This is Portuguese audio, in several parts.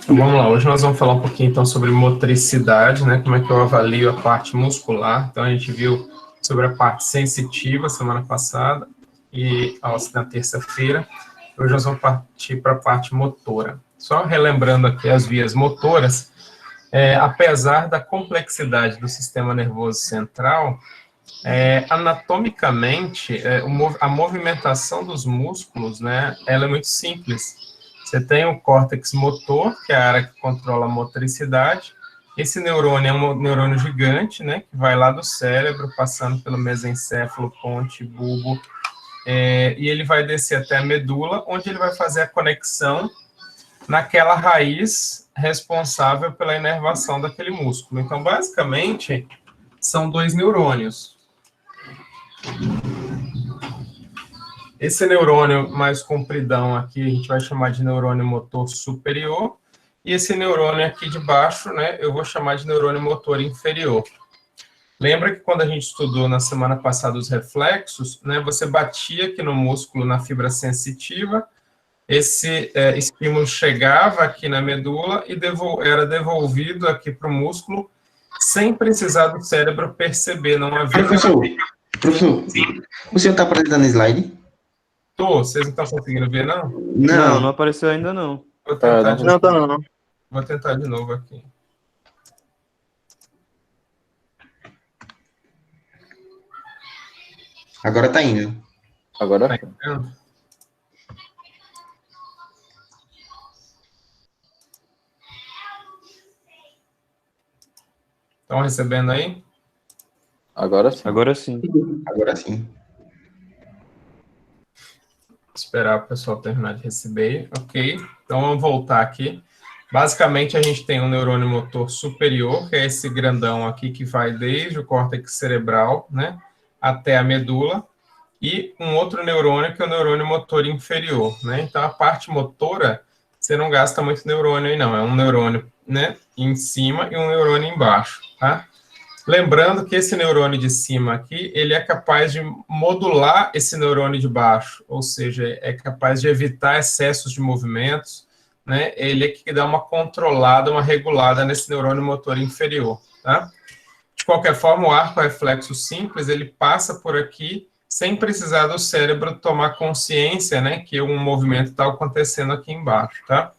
Então, vamos lá, hoje nós vamos falar um pouquinho então sobre motricidade, né? Como é que eu avalio a parte muscular. Então, a gente viu sobre a parte sensitiva semana passada e na terça-feira. Hoje nós vamos partir para a parte motora. Só relembrando aqui as vias motoras, apesar da complexidade do sistema nervoso central, anatomicamente, a movimentação dos músculos, né, ela é muito simples. Você tem o córtex motor, que é a área que controla a motricidade. Esse neurônio é um neurônio gigante, né, que vai lá do cérebro, passando pelo mesencéfalo, ponte, bulbo, e ele vai descer até a medula, onde ele vai fazer a conexão naquela raiz responsável pela inervação daquele músculo. Então, basicamente, são dois neurônios. Esse neurônio mais compridão aqui, a gente vai chamar de neurônio motor superior, e esse neurônio aqui de baixo, né, eu vou chamar de neurônio motor inferior. Lembra que quando a gente estudou na semana passada os reflexos, né, você batia aqui no músculo, na fibra sensitiva, esse estímulo chegava aqui na medula e era devolvido aqui para o músculo, sem precisar do cérebro perceber, não havia... Professor, o senhor está apresentando slide? Vocês não estão conseguindo ver, não? Não apareceu ainda, não. Vou tentar de novo. Não. Vou tentar de novo aqui. Agora está indo. Agora Tá entendendo? Estão recebendo aí? Agora sim. Agora sim. Esperar o pessoal terminar de receber. Ok. Então, vamos voltar aqui. Basicamente, a gente tem um neurônio motor superior, que é esse grandão aqui, que vai desde o córtex cerebral, né, até a medula, e um outro neurônio, que é o neurônio motor inferior, né? Então, a parte motora, você não gasta muito neurônio aí, não. É um neurônio, né, em cima e um neurônio embaixo, tá? Lembrando que esse neurônio de cima aqui, ele é capaz de modular esse neurônio de baixo, ou seja, é capaz de evitar excessos de movimentos, né? Ele é que dá uma controlada, uma regulada nesse neurônio motor inferior, tá? De qualquer forma, o arco reflexo simples, ele passa por aqui sem precisar do cérebro tomar consciência, né, que um movimento está acontecendo aqui embaixo, tá?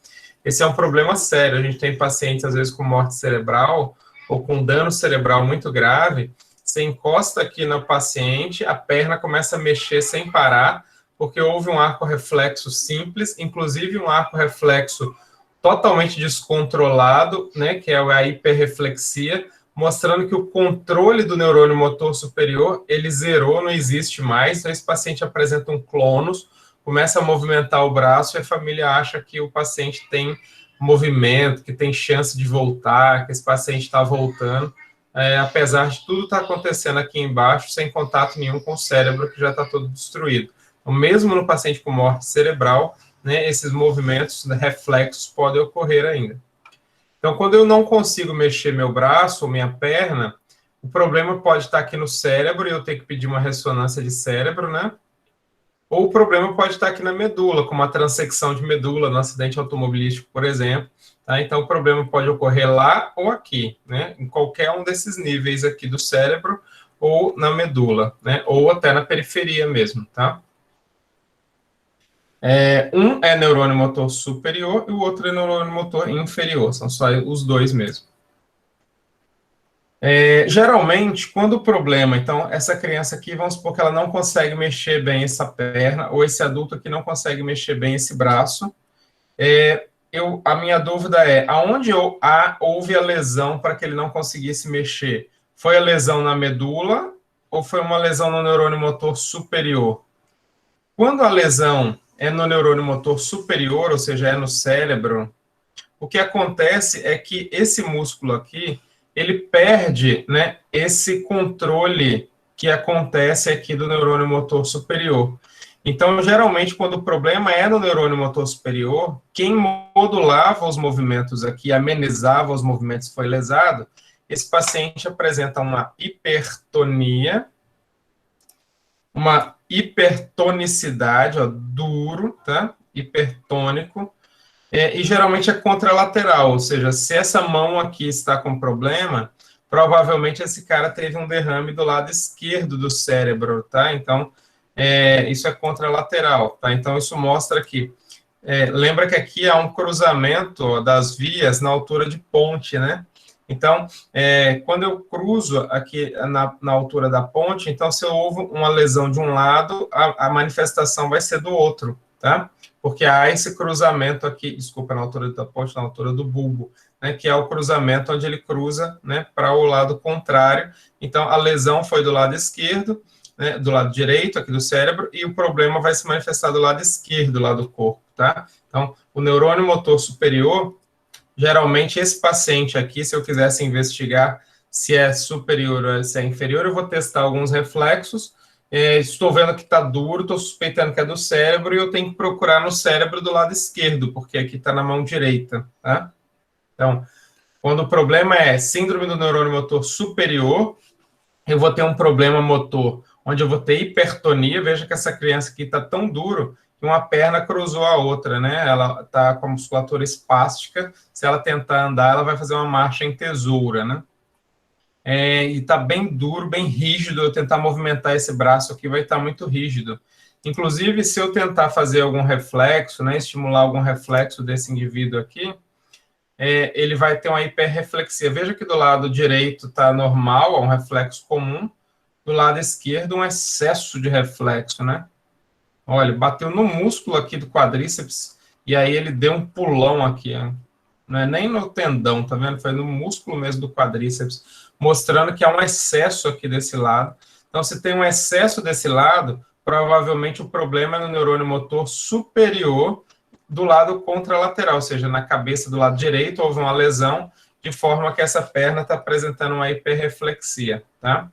Esse é um problema sério. A gente tem pacientes, às vezes, com morte cerebral ou com dano cerebral muito grave. Você encosta aqui no paciente, a perna começa a mexer sem parar, porque houve um arco reflexo simples, inclusive um arco reflexo totalmente descontrolado, né, que é a hiperreflexia, mostrando que o controle do neurônio motor superior, ele zerou, não existe mais. Então, esse paciente apresenta um clonus, começa a movimentar o braço e a família acha que o paciente tem movimento, que tem chance de voltar, que esse paciente está voltando, apesar de tudo estar acontecendo aqui embaixo, sem contato nenhum com o cérebro, que já está todo destruído. Então, mesmo no paciente com morte cerebral, né, esses movimentos reflexos podem ocorrer ainda. Então, quando eu não consigo mexer meu braço ou minha perna, o problema pode estar aqui no cérebro e eu tenho que pedir uma ressonância de cérebro, né? Ou o problema pode estar aqui na medula, como a transecção de medula no acidente automobilístico, por exemplo. Tá? Então, o problema pode ocorrer lá ou aqui, né? Em qualquer um desses níveis aqui do cérebro ou na medula, né? Ou até na periferia mesmo, tá? Um é neurônio motor superior e o outro é neurônio motor inferior, são só os dois mesmo. Geralmente, quando o problema, então, essa criança aqui, vamos supor que ela não consegue mexer bem essa perna, ou esse adulto aqui não consegue mexer bem esse braço, a minha dúvida é, aonde houve a lesão para que ele não conseguisse mexer? Foi a lesão na medula ou foi uma lesão no neurônio motor superior? Quando a lesão é no neurônio motor superior, ou seja, é no cérebro, o que acontece é que esse músculo aqui, ele perde, né, esse controle que acontece aqui do neurônio motor superior. Então, geralmente, quando o problema é no neurônio motor superior, quem modulava os movimentos aqui, amenizava os movimentos foi lesado, esse paciente apresenta uma hipertonia, uma hipertonicidade, ó, duro, tá? Hipertônico, E geralmente é contralateral, ou seja, se essa mão aqui está com problema, provavelmente esse cara teve um derrame do lado esquerdo do cérebro, tá? Então, isso é contralateral, tá? Então, isso mostra que, lembra que aqui há um cruzamento das vias na altura de ponte, né? Então, quando eu cruzo aqui na altura da ponte, então, se houve uma lesão de um lado, a manifestação vai ser do outro, tá? Porque há esse cruzamento aqui, desculpa, na altura da ponte, na altura do bulbo, né, que é o cruzamento onde ele cruza, né, para o lado contrário. Então, a lesão foi do lado esquerdo, né, do lado direito aqui do cérebro, e o problema vai se manifestar do lado esquerdo, lá do corpo, tá? Então, o neurônio motor superior, geralmente esse paciente aqui, se eu quisesse investigar se é superior ou se é inferior, eu vou testar alguns reflexos. Estou vendo que está duro, estou suspeitando que é do cérebro, e eu tenho que procurar no cérebro do lado esquerdo, porque aqui está na mão direita, tá? Então, quando o problema é síndrome do neurônio motor superior, eu vou ter um problema motor, onde eu vou ter hipertonia. Veja que essa criança aqui está tão duro que uma perna cruzou a outra, né? Ela está com a musculatura espástica, se ela tentar andar, ela vai fazer uma marcha em tesoura, né? E está bem duro, bem rígido. Eu tentar movimentar esse braço aqui vai estar muito rígido. Inclusive, se eu tentar fazer algum reflexo, né, estimular algum reflexo desse indivíduo aqui, ele vai ter uma hiperreflexia. Veja que do lado direito está normal, é um reflexo comum, do lado esquerdo um excesso de reflexo, né? Olha, bateu no músculo aqui do quadríceps, e aí ele deu um pulão aqui, ó. Não é nem no tendão, tá vendo? Foi no músculo mesmo do quadríceps, mostrando que há um excesso aqui desse lado. Então, se tem um excesso desse lado, provavelmente o problema é no neurônio motor superior do lado contralateral, ou seja, na cabeça do lado direito houve uma lesão, de forma que essa perna está apresentando uma hiperreflexia, tá?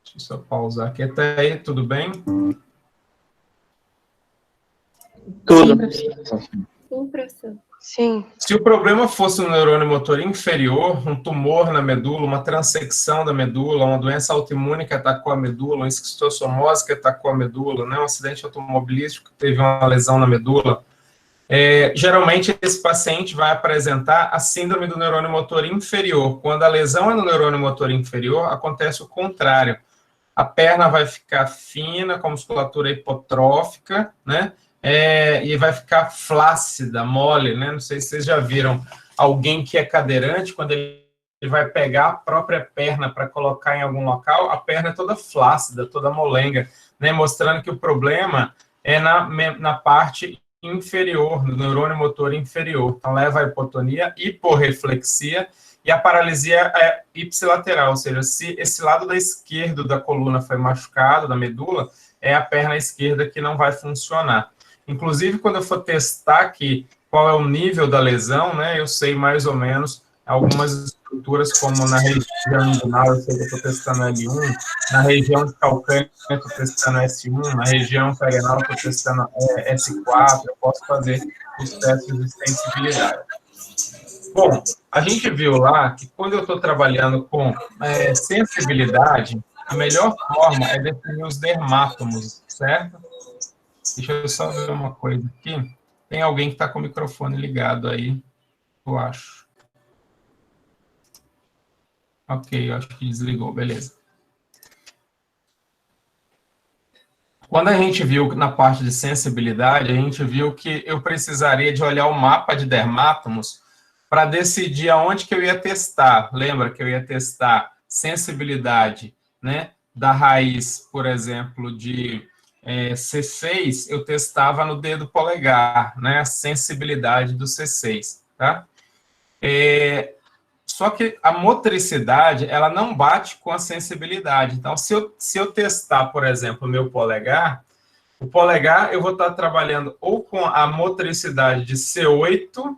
Deixa eu só pausar aqui. Até aí, tudo bem? Tudo. Sim, professor. Sim. Se o problema fosse um neurônio motor inferior, um tumor na medula, uma transecção da medula, uma doença autoimune que atacou a medula, uma esquistossomose que atacou a medula, né, um acidente automobilístico que teve uma lesão na medula, geralmente esse paciente vai apresentar a síndrome do neurônio motor inferior. Quando a lesão é no neurônio motor inferior, acontece o contrário. A perna vai ficar fina, com a musculatura hipotrófica, né? E vai ficar flácida, mole, né? Não sei se vocês já viram alguém que é cadeirante, quando ele vai pegar a própria perna para colocar em algum local, a perna é toda flácida, toda molenga, né? Mostrando que o problema é na parte inferior, no neurônio motor inferior. Então, leva a hipotonia, hiporreflexia, e a paralisia é ipsilateral, ou seja, se esse lado da esquerda da coluna foi machucado, da medula, é a perna esquerda que não vai funcionar. Inclusive, quando eu for testar aqui qual é o nível da lesão, né, eu sei mais ou menos algumas estruturas, como na região inguinal, eu sei que eu estou testando L1, na região de calcâneo eu estou testando S1, na região perianal eu estou testando S4, eu posso fazer os testes de sensibilidade. Bom, a gente viu lá que quando eu estou trabalhando com sensibilidade, a melhor forma é definir os dermátomos, certo? Deixa eu só ver uma coisa aqui. Tem alguém que está com o microfone ligado aí, eu acho. Ok, eu acho que desligou, beleza. Quando a gente viu na parte de sensibilidade, a gente viu que eu precisaria de olhar o mapa de dermátomos para decidir aonde que eu ia testar. Lembra que eu ia testar sensibilidade, né, da raiz, por exemplo, de C6, eu testava no dedo polegar, né, a sensibilidade do C6, tá? Só que a motricidade, ela não bate com a sensibilidade. Então, se eu testar, por exemplo, o meu polegar, o polegar eu vou estar trabalhando ou com a motricidade de C8,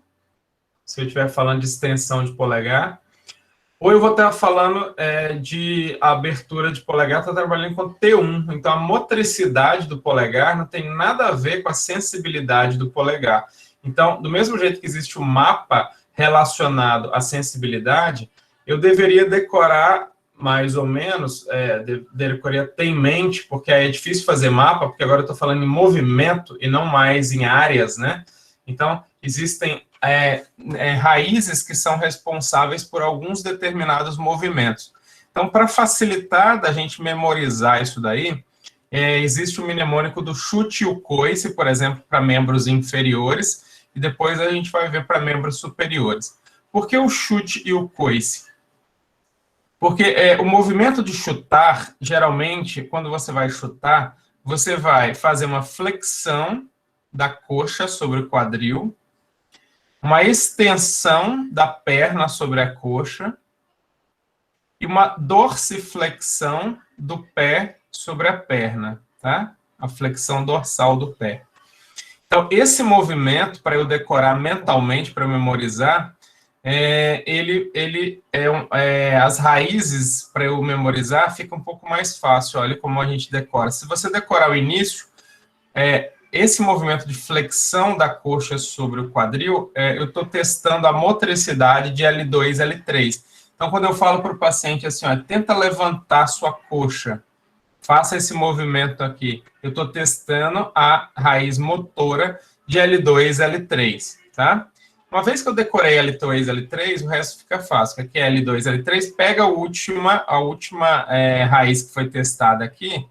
se eu estiver falando de extensão de polegar, ou eu vou estar falando de abertura de polegar, estou trabalhando com T1. Então, a motricidade do polegar não tem nada a ver com a sensibilidade do polegar. Então, do mesmo jeito que existe o mapa relacionado à sensibilidade, eu deveria decorar mais ou menos, deveria ter em mente, porque aí é difícil fazer mapa, porque agora eu estou falando em movimento e não mais em áreas, né? Então, existem raízes que são responsáveis por alguns determinados movimentos. Então, para facilitar da gente memorizar isso daí, existe o mnemônico do chute e o coice, por exemplo, para membros inferiores, e depois a gente vai ver para membros superiores. Por que o chute e o coice? Porque o movimento de chutar, geralmente, quando você vai chutar, você vai fazer uma flexão da coxa sobre o quadril, uma extensão da perna sobre a coxa e uma dorsiflexão do pé sobre a perna, tá? A flexão dorsal do pé. Então, esse movimento, para eu decorar mentalmente, para eu memorizar, as raízes para eu memorizar fica um pouco mais fácil. Olha como a gente decora. Se você decorar o início, esse movimento de flexão da coxa sobre o quadril, eu estou testando a motricidade de L2, L3. Então, quando eu falo para o paciente assim, ó, tenta levantar sua coxa, faça esse movimento aqui. Eu estou testando a raiz motora de L2, L3, tá? Uma vez que eu decorei L2, L3, o resto fica fácil. Aqui é L2, L3, pega a última raiz que foi testada aqui,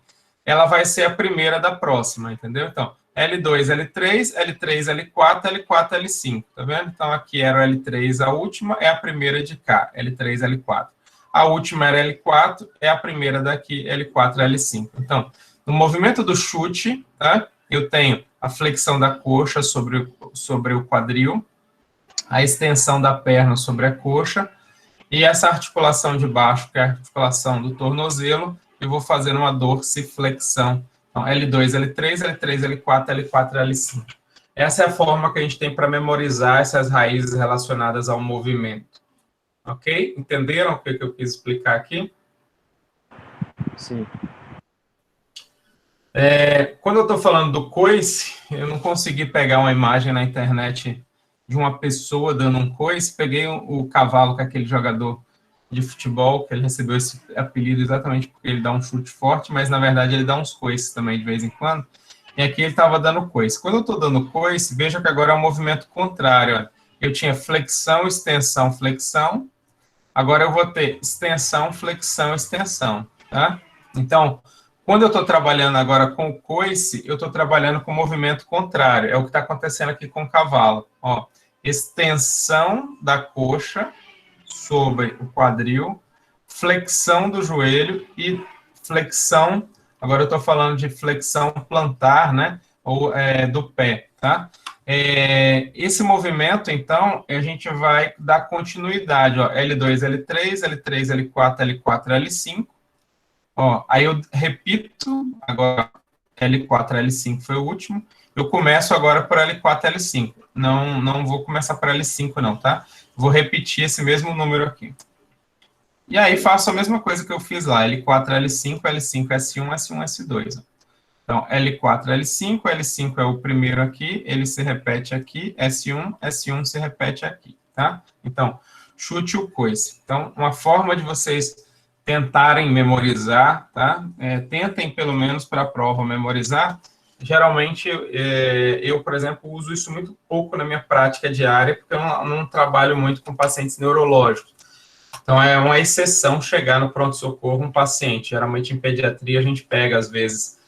ela vai ser a primeira da próxima, entendeu? Então, L2, L3, L3, L4, L4, L5, tá vendo? Então, aqui era o L3, a última, é a primeira de cá, L3, L4. A última era L4, é a primeira daqui, L4, L5. Então, no movimento do chute, tá? Eu tenho a flexão da coxa sobre o quadril, a extensão da perna sobre a coxa, e essa articulação de baixo, que é a articulação do tornozelo, eu vou fazer uma dorsiflexão. Então, L2, L3, L3, L4, L4, L5. Essa é a forma que a gente tem para memorizar essas raízes relacionadas ao movimento. Ok? Entenderam o que eu quis explicar aqui? Sim. Quando eu estou falando do coice, eu não consegui pegar uma imagem na internet de uma pessoa dando um coice, peguei o cavalo com aquele jogador de futebol, que ele recebeu esse apelido exatamente porque ele dá um chute forte, mas na verdade ele dá uns coices também de vez em quando, e aqui ele estava dando coice. Quando eu estou dando coice, veja que agora é um movimento contrário. Ó. Eu tinha flexão, extensão, flexão, agora eu vou ter extensão, flexão, extensão, tá? Então, quando eu estou trabalhando agora com o coice, eu estou trabalhando com o movimento contrário, é o que está acontecendo aqui com o cavalo, ó. Extensão da coxa sobre o quadril, flexão do joelho e flexão, agora eu estou falando de flexão plantar, né, ou do pé, tá? Esse movimento, então, a gente vai dar continuidade, ó, L2, L3, L3, L4, L4, L5, ó, aí eu repito, agora L4, L5 foi o último, eu começo agora por L4, L5, não vou começar por L5 não, tá? Vou repetir esse mesmo número aqui. E aí faço a mesma coisa que eu fiz lá, L4, L5, L5, S1, S1, S2. Então, L4, L5, L5 é o primeiro aqui, ele se repete aqui, S1, S1 se repete aqui, tá? Então, chute o coice. Então, uma forma de vocês tentarem memorizar, tá? Tentem, pelo menos, para a prova memorizar. Geralmente, eu, por exemplo, uso isso muito pouco na minha prática diária, porque eu não trabalho muito com pacientes neurológicos. Então, é uma exceção chegar no pronto-socorro um paciente. Geralmente, em pediatria, a gente pega, às vezes,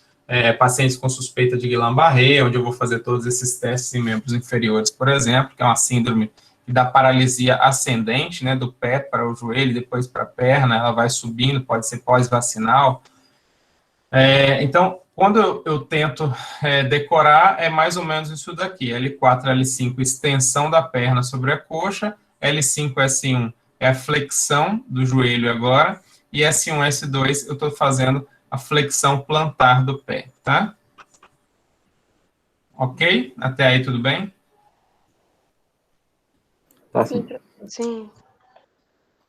pacientes com suspeita de Guillain-Barré, onde eu vou fazer todos esses testes em membros inferiores, por exemplo, que é uma síndrome que dá paralisia ascendente, né, do pé para o joelho, depois para a perna, ela vai subindo, pode ser pós-vacinal. Então, quando eu tento decorar, é mais ou menos isso daqui, L4, L5, extensão da perna sobre a coxa, L5, S1 é a flexão do joelho agora, e S1, S2 eu estou fazendo a flexão plantar do pé, tá? Ok? Até aí tudo bem? Tá sim. Sim.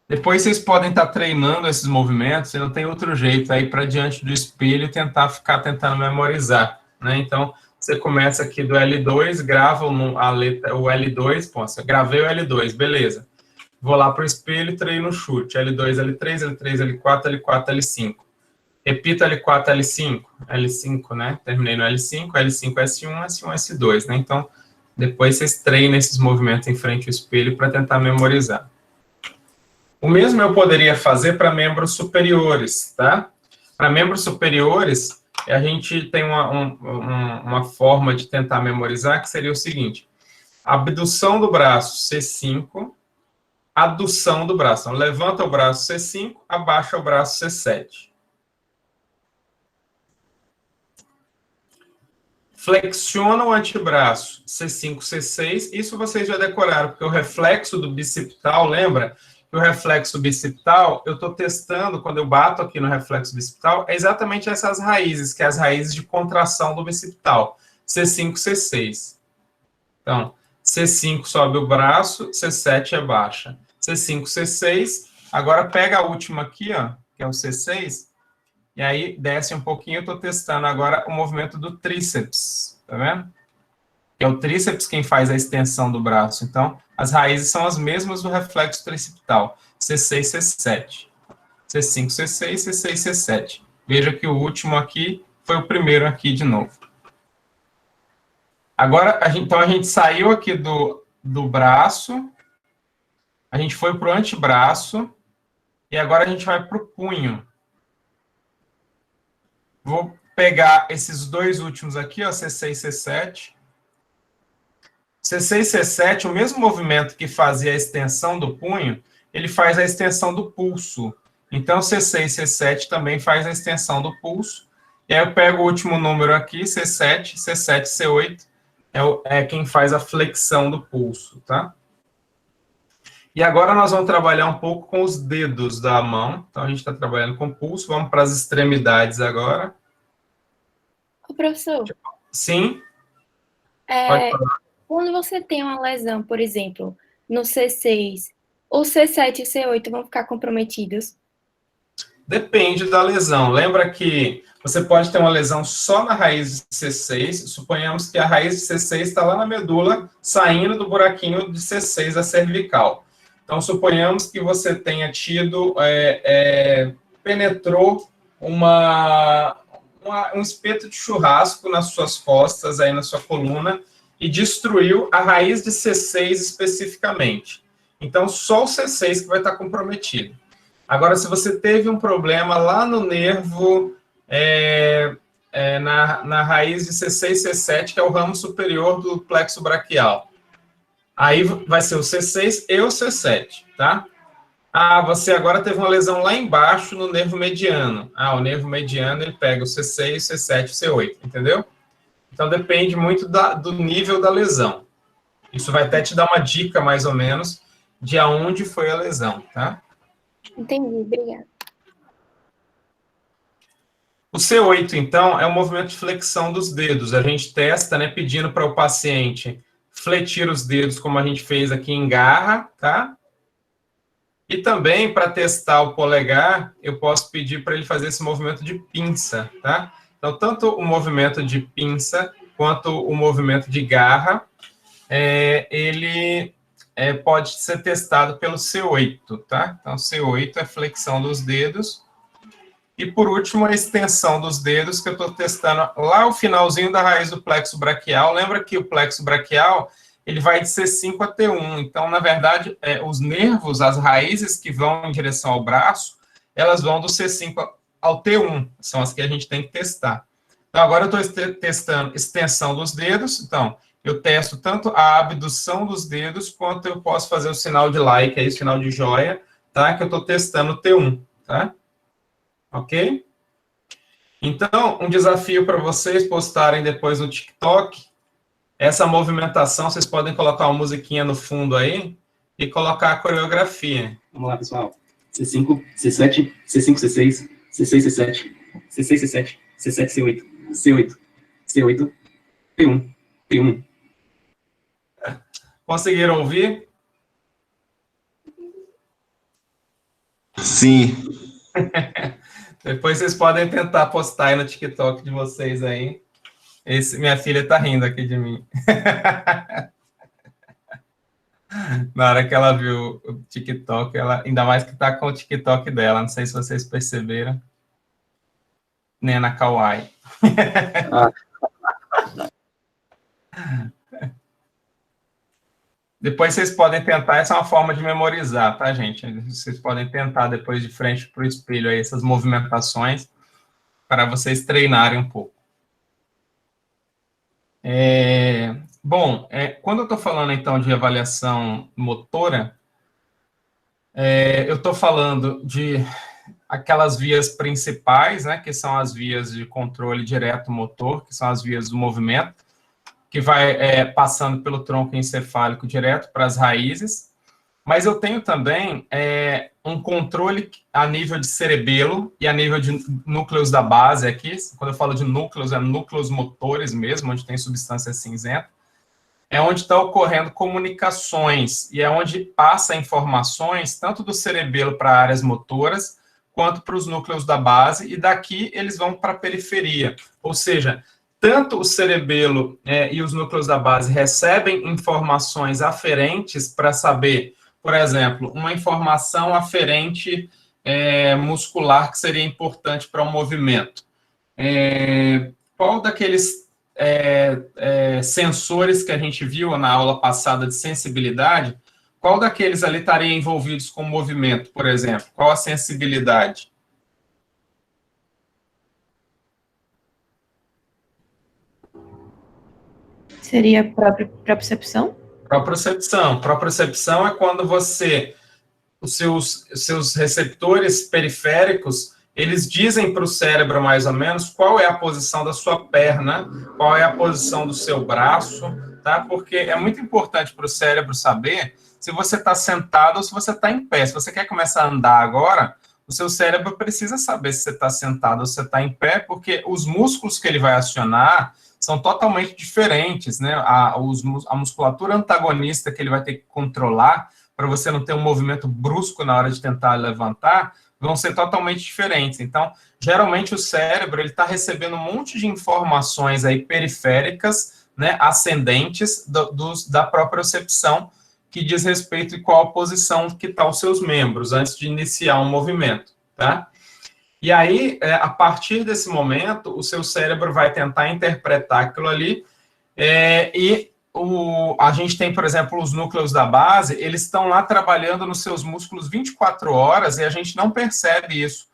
Depois vocês podem estar treinando esses movimentos, e não tem outro jeito aí para diante do espelho tentar ficar tentando memorizar, né? Então, você começa aqui do L2, grava a letra, o L2, pô, você gravei o L2, beleza. Vou lá para o espelho e treino o chute. L2, L3, L3, L4, L4, L5. Repito L4, L5. L5, né? Terminei no L5, L5, S1, S1, S2, né? Então, depois vocês treinam esses movimentos em frente ao espelho para tentar memorizar. O mesmo eu poderia fazer para membros superiores, tá? Para membros superiores, a gente tem uma forma de tentar memorizar que seria o seguinte. Abdução do braço, C5. Adução do braço. Então, levanta o braço, C5. Abaixa o braço, C7. Flexiona o antebraço, C5, C6. Isso vocês já decoraram, porque o reflexo do bicipital, lembra? Que o reflexo bicipital, eu estou testando, quando eu bato aqui no reflexo bicipital, é exatamente essas raízes, que é as raízes de contração do bicipital. C5, C6. Então, C5 sobe o braço, C7 abaixa. C5, C6. Agora pega a última aqui, ó, que é o C6, e aí desce um pouquinho. Eu estou testando agora o movimento do tríceps, tá vendo? É o tríceps quem faz a extensão do braço. Então, as raízes são as mesmas do reflexo tricipital. C6, C7. C5, C6, C6, C7. Veja que o último aqui foi o primeiro aqui de novo. Agora, então a gente saiu aqui do braço, a gente foi para o antebraço, e agora a gente vai para o punho. Vou pegar esses dois últimos aqui, ó, C6, C7. C6, C7, o mesmo movimento que fazia a extensão do punho, ele faz a extensão do pulso. Então, C6, C7 também faz a extensão do pulso. E aí eu pego o último número aqui, C7, C7, C8, é quem faz a flexão do pulso, tá? E agora nós vamos trabalhar um pouco com os dedos da mão. Então, a gente está trabalhando com o pulso. Vamos para as extremidades agora. Ô, professor, Sim? Pode falar. quando você tem uma lesão, por exemplo, no C6, o C7 e o C8 vão ficar comprometidos? Depende da lesão. Lembra que você pode ter uma lesão só na raiz de C6. Suponhamos que a raiz de C6 está lá na medula, saindo do buraquinho de C6 a cervical. Então, suponhamos que você tenha tido, penetrou um espeto de churrasco nas suas costas, aí na sua coluna, e destruiu a raiz de C6 especificamente. Então, só o C6 que vai estar comprometido. Agora, se você teve um problema lá no nervo, na raiz de C6, C7, que é o ramo superior do plexo braquial, aí vai ser o C6 e o C7, tá? Ah, você agora teve uma lesão lá embaixo no nervo mediano. Ah, o nervo mediano, ele pega o C6, C7 e C8, entendeu? Então, depende muito do nível da lesão. Isso vai até te dar uma dica, mais ou menos, de aonde foi a lesão, tá? Entendi, obrigada. O C8, então, é um movimento de flexão dos dedos. A gente testa, né, pedindo para o paciente fletir os dedos, como a gente fez aqui em garra, tá? E também, para testar o polegar, eu posso pedir para ele fazer esse movimento de pinça, tá? Então, tanto o movimento de pinça quanto o movimento de garra, ele pode ser testado pelo C8, tá? Então, C8 é flexão dos dedos. E, por último, a extensão dos dedos, que eu estou testando lá o finalzinho da raiz do plexo braquial. Lembra que o plexo braquial, ele vai de C5 a T1. Então, na verdade, os nervos, as raízes que vão em direção ao braço, elas vão do C5 ao T1. São as que a gente tem que testar. Então, agora eu estou testando extensão dos dedos. Então, eu testo tanto a abdução dos dedos, quanto eu posso fazer o sinal de like, aí, o sinal de joia, tá? Que eu estou testando o T1, tá? Ok? Então, um desafio para vocês postarem depois no TikTok. Essa movimentação, vocês podem colocar uma musiquinha no fundo aí e colocar a coreografia. Vamos lá, pessoal. C5, C7, C5, C6, C6, C7, C6, C7, C7, C8, C8, C8, P1, P1. Conseguiram ouvir? Sim. Depois vocês podem tentar postar aí no TikTok de vocês aí. Minha filha tá rindo aqui de mim. Na hora que ela viu o TikTok, ela, ainda mais que tá com o TikTok dela, não sei se vocês perceberam. Nena Kawaii. Ah, Depois vocês podem tentar, essa é uma forma de memorizar, tá, gente? Vocês podem tentar depois de frente para o espelho aí, essas movimentações, para vocês treinarem um pouco. Quando eu estou falando, então, de avaliação motora, eu estou falando de aquelas vias principais, né, que são as vias de controle direto motor, que são as vias do movimento, que vai passando pelo tronco encefálico direto para as raízes, mas eu tenho também um controle a nível de cerebelo e a nível de núcleos da base aqui. Quando eu falo de núcleos, é núcleos motores mesmo, onde tem substância cinzenta. É onde está ocorrendo comunicações e é onde passa informações tanto do cerebelo para áreas motoras quanto para os núcleos da base, e daqui eles vão para a periferia. Ou seja, tanto o cerebelo e os núcleos da base recebem informações aferentes para saber, por exemplo, uma informação aferente muscular que seria importante para o movimento. Qual daqueles sensores que a gente viu na aula passada de sensibilidade, qual daqueles ali estaria envolvidos com o movimento, por exemplo? Qual a sensibilidade? Seria propriocepção? Propriocepção. Propriocepção é quando os seus receptores periféricos, eles dizem para o cérebro mais ou menos qual é a posição da sua perna, qual é a posição do seu braço, tá? Porque é muito importante para o cérebro saber se você está sentado ou se você está em pé. Se você quer começar a andar agora, o seu cérebro precisa saber se você está sentado ou se você está em pé, porque os músculos que ele vai acionar são totalmente diferentes, né? A musculatura antagonista que ele vai ter que controlar para você não ter um movimento brusco na hora de tentar levantar, vão ser totalmente diferentes. Então, geralmente o cérebro ele está recebendo um monte de informações aí periféricas, né, ascendentes da propriocepção, que diz respeito a qual posição que estão os seus membros antes de iniciar um movimento, tá? E aí, a partir desse momento, o seu cérebro vai tentar interpretar aquilo ali, a gente tem, por exemplo, os núcleos da base, eles estão lá trabalhando nos seus músculos 24 horas e a gente não percebe isso.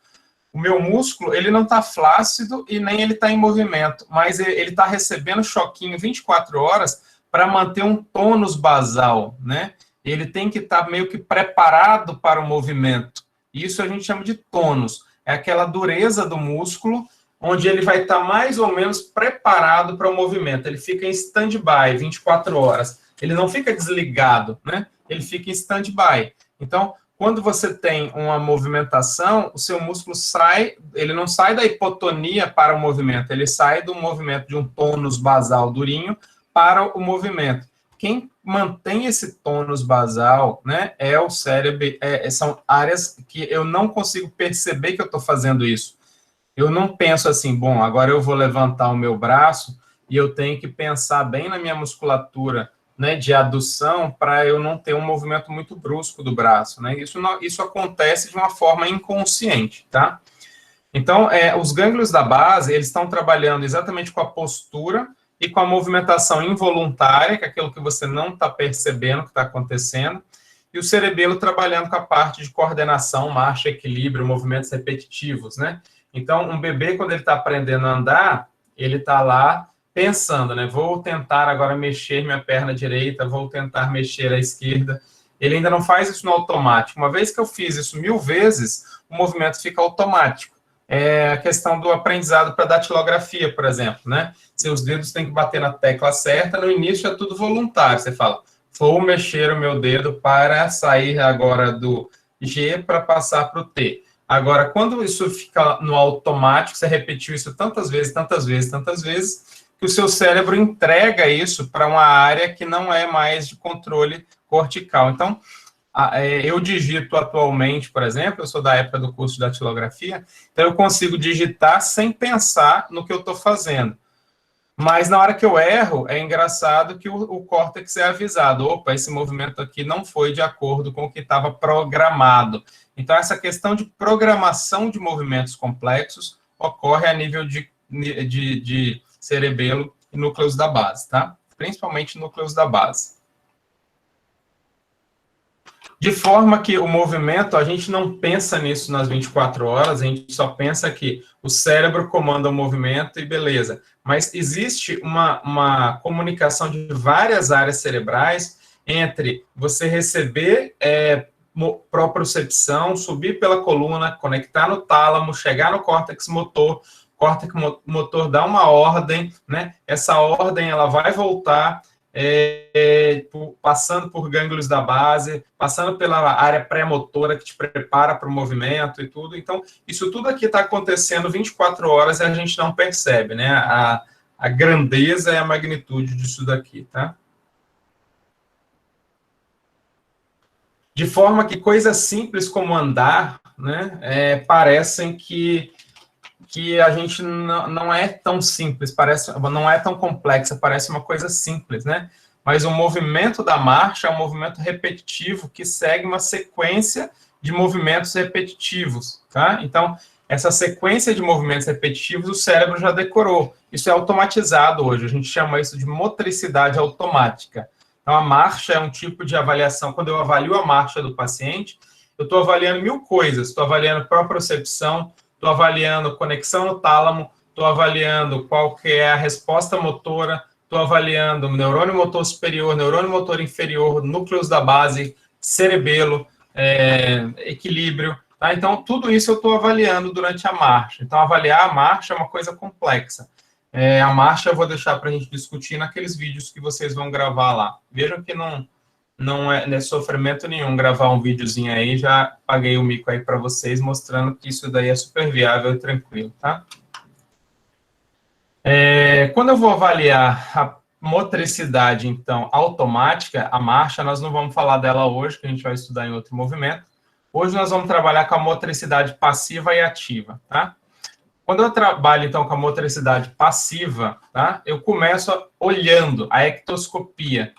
O meu músculo, ele não está flácido e nem ele está em movimento, mas ele está recebendo choquinho 24 horas para manter um tônus basal, né? Ele tem que estar meio que preparado para o movimento. Isso a gente chama de tônus. É aquela dureza do músculo, onde ele vai estar mais ou menos preparado para o movimento. Ele fica em stand-by 24 horas. Ele não fica desligado, né? Ele fica em stand-by. Então, quando você tem uma movimentação, o seu músculo sai, ele não sai da hipotonia para o movimento, ele sai do movimento de um tônus basal durinho para o movimento. Quem mantém esse tônus basal, né, é o cérebro, são áreas que eu não consigo perceber que eu estou fazendo isso. Eu não penso assim, bom, agora eu vou levantar o meu braço e eu tenho que pensar bem na minha musculatura, né, de adução para eu não ter um movimento muito brusco do braço, né? Isso acontece de uma forma inconsciente, tá? Então, os gânglios da base, eles estão trabalhando exatamente com a postura e com a movimentação involuntária, que é aquilo que você não está percebendo que está acontecendo, e o cerebelo trabalhando com a parte de coordenação, marcha, equilíbrio, movimentos repetitivos, né? Então, um bebê, quando ele está aprendendo a andar, ele está lá pensando, né? Vou tentar agora mexer minha perna direita, vou tentar mexer a esquerda. Ele ainda não faz isso no automático. Uma vez que eu fiz isso 1000 vezes, o movimento fica automático. É a questão do aprendizado para datilografia, por exemplo, né? Seus dedos têm que bater na tecla certa, no início é tudo voluntário. Você fala, vou mexer o meu dedo para sair agora do G para passar para o T. Agora, quando isso fica no automático, você repetiu isso tantas vezes, que o seu cérebro entrega isso para uma área que não é mais de controle cortical. Então, eu digito atualmente, por exemplo, eu sou da época do curso de datilografia, então eu consigo digitar sem pensar no que eu estou fazendo. Mas na hora que eu erro, é engraçado que o córtex é avisado. Opa, esse movimento aqui não foi de acordo com o que estava programado. Então, essa questão de programação de movimentos complexos ocorre a nível de cerebelo e núcleos da base, tá? Principalmente núcleos da base. De forma que o movimento, a gente não pensa nisso nas 24 horas, a gente só pensa que o cérebro comanda o movimento e beleza. Mas existe uma comunicação de várias áreas cerebrais entre você receber propriocepção, subir pela coluna, conectar no tálamo, chegar no córtex motor, o córtex motor dá uma ordem, né? Essa ordem ela vai voltar passando por gânglios da base, passando pela área pré-motora que te prepara para o movimento e tudo. Então, isso tudo aqui está acontecendo 24 horas e a gente não percebe, né? A grandeza e a magnitude disso daqui, tá? De forma que coisas simples como andar, né, parecem que a gente não é tão simples, não é tão complexa, parece uma coisa simples, né? Mas o movimento da marcha é um movimento repetitivo que segue uma sequência de movimentos repetitivos, tá? Então, essa sequência de movimentos repetitivos o cérebro já decorou. Isso é automatizado hoje, a gente chama isso de motricidade automática. Então, a marcha é um tipo de avaliação. Quando eu avalio a marcha do paciente, eu estou avaliando 1000 coisas. Estou avaliando propriocepção, estou avaliando conexão no tálamo, estou avaliando qual que é a resposta motora, estou avaliando neurônio motor superior, neurônio motor inferior, núcleos da base, cerebelo, equilíbrio. Tá? Então, tudo isso eu estou avaliando durante a marcha. Então, avaliar a marcha é uma coisa complexa. A marcha eu vou deixar para a gente discutir naqueles vídeos que vocês vão gravar lá. Vejam que não é sofrimento nenhum gravar um videozinho aí, já paguei o mico aí para vocês, mostrando que isso daí é super viável e tranquilo, tá? Quando eu vou avaliar a motricidade, então, automática, a marcha, nós não vamos falar dela hoje, que a gente vai estudar em outro movimento. Hoje nós vamos trabalhar com a motricidade passiva e ativa, tá? Quando eu trabalho, então, com a motricidade passiva, tá? Eu começo olhando a ectoscopia.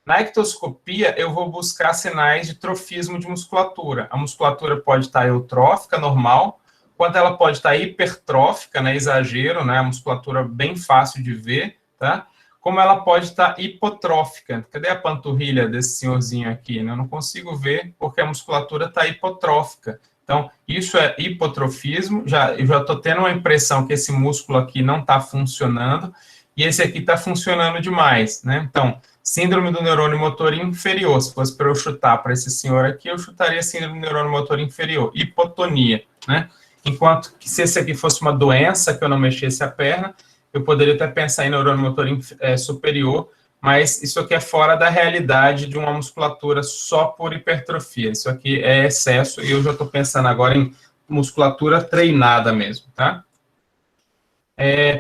Na ectoscopia, eu vou buscar sinais de trofismo de musculatura. A musculatura pode estar eutrófica, normal, quanto ela pode estar hipertrófica, né, exagero, né, a musculatura bem fácil de ver, tá? Como ela pode estar hipotrófica. Cadê a panturrilha desse senhorzinho aqui? Né? Eu não consigo ver porque a musculatura está hipotrófica. Então, isso é hipotrofismo, eu já estou tendo uma impressão que esse músculo aqui não está funcionando, e esse aqui está funcionando demais, né? Então, síndrome do neurônio motor inferior, se fosse para eu chutar para esse senhor aqui, eu chutaria síndrome do neurônio motor inferior, hipotonia, né? Enquanto que se esse aqui fosse uma doença que eu não mexesse a perna, eu poderia até pensar em neurônio motor superior, mas isso aqui é fora da realidade de uma musculatura só por hipertrofia. Isso aqui é excesso e eu já estou pensando agora em musculatura treinada mesmo, tá?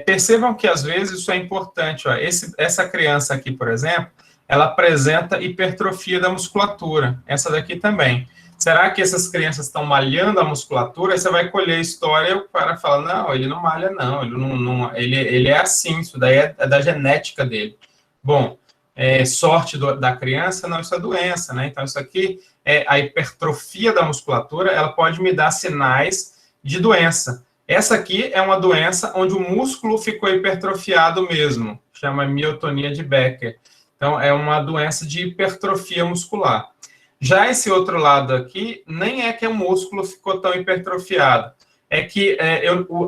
Percebam que às vezes isso é importante. Ó, essa criança aqui, por exemplo, ela apresenta hipertrofia da musculatura. Essa daqui também. Será que essas crianças estão malhando a musculatura? Aí você vai colher a história e o cara fala, não, ele não malha não, ele é assim, isso daí é da genética dele. Bom, sorte da criança, não, isso é doença, né? Então, isso aqui é a hipertrofia da musculatura, ela pode me dar sinais de doença. Essa aqui é uma doença onde o músculo ficou hipertrofiado mesmo, chama miotonia de Becker. Então, é uma doença de hipertrofia muscular. Já esse outro lado aqui, nem é que o músculo ficou tão hipertrofiado, é que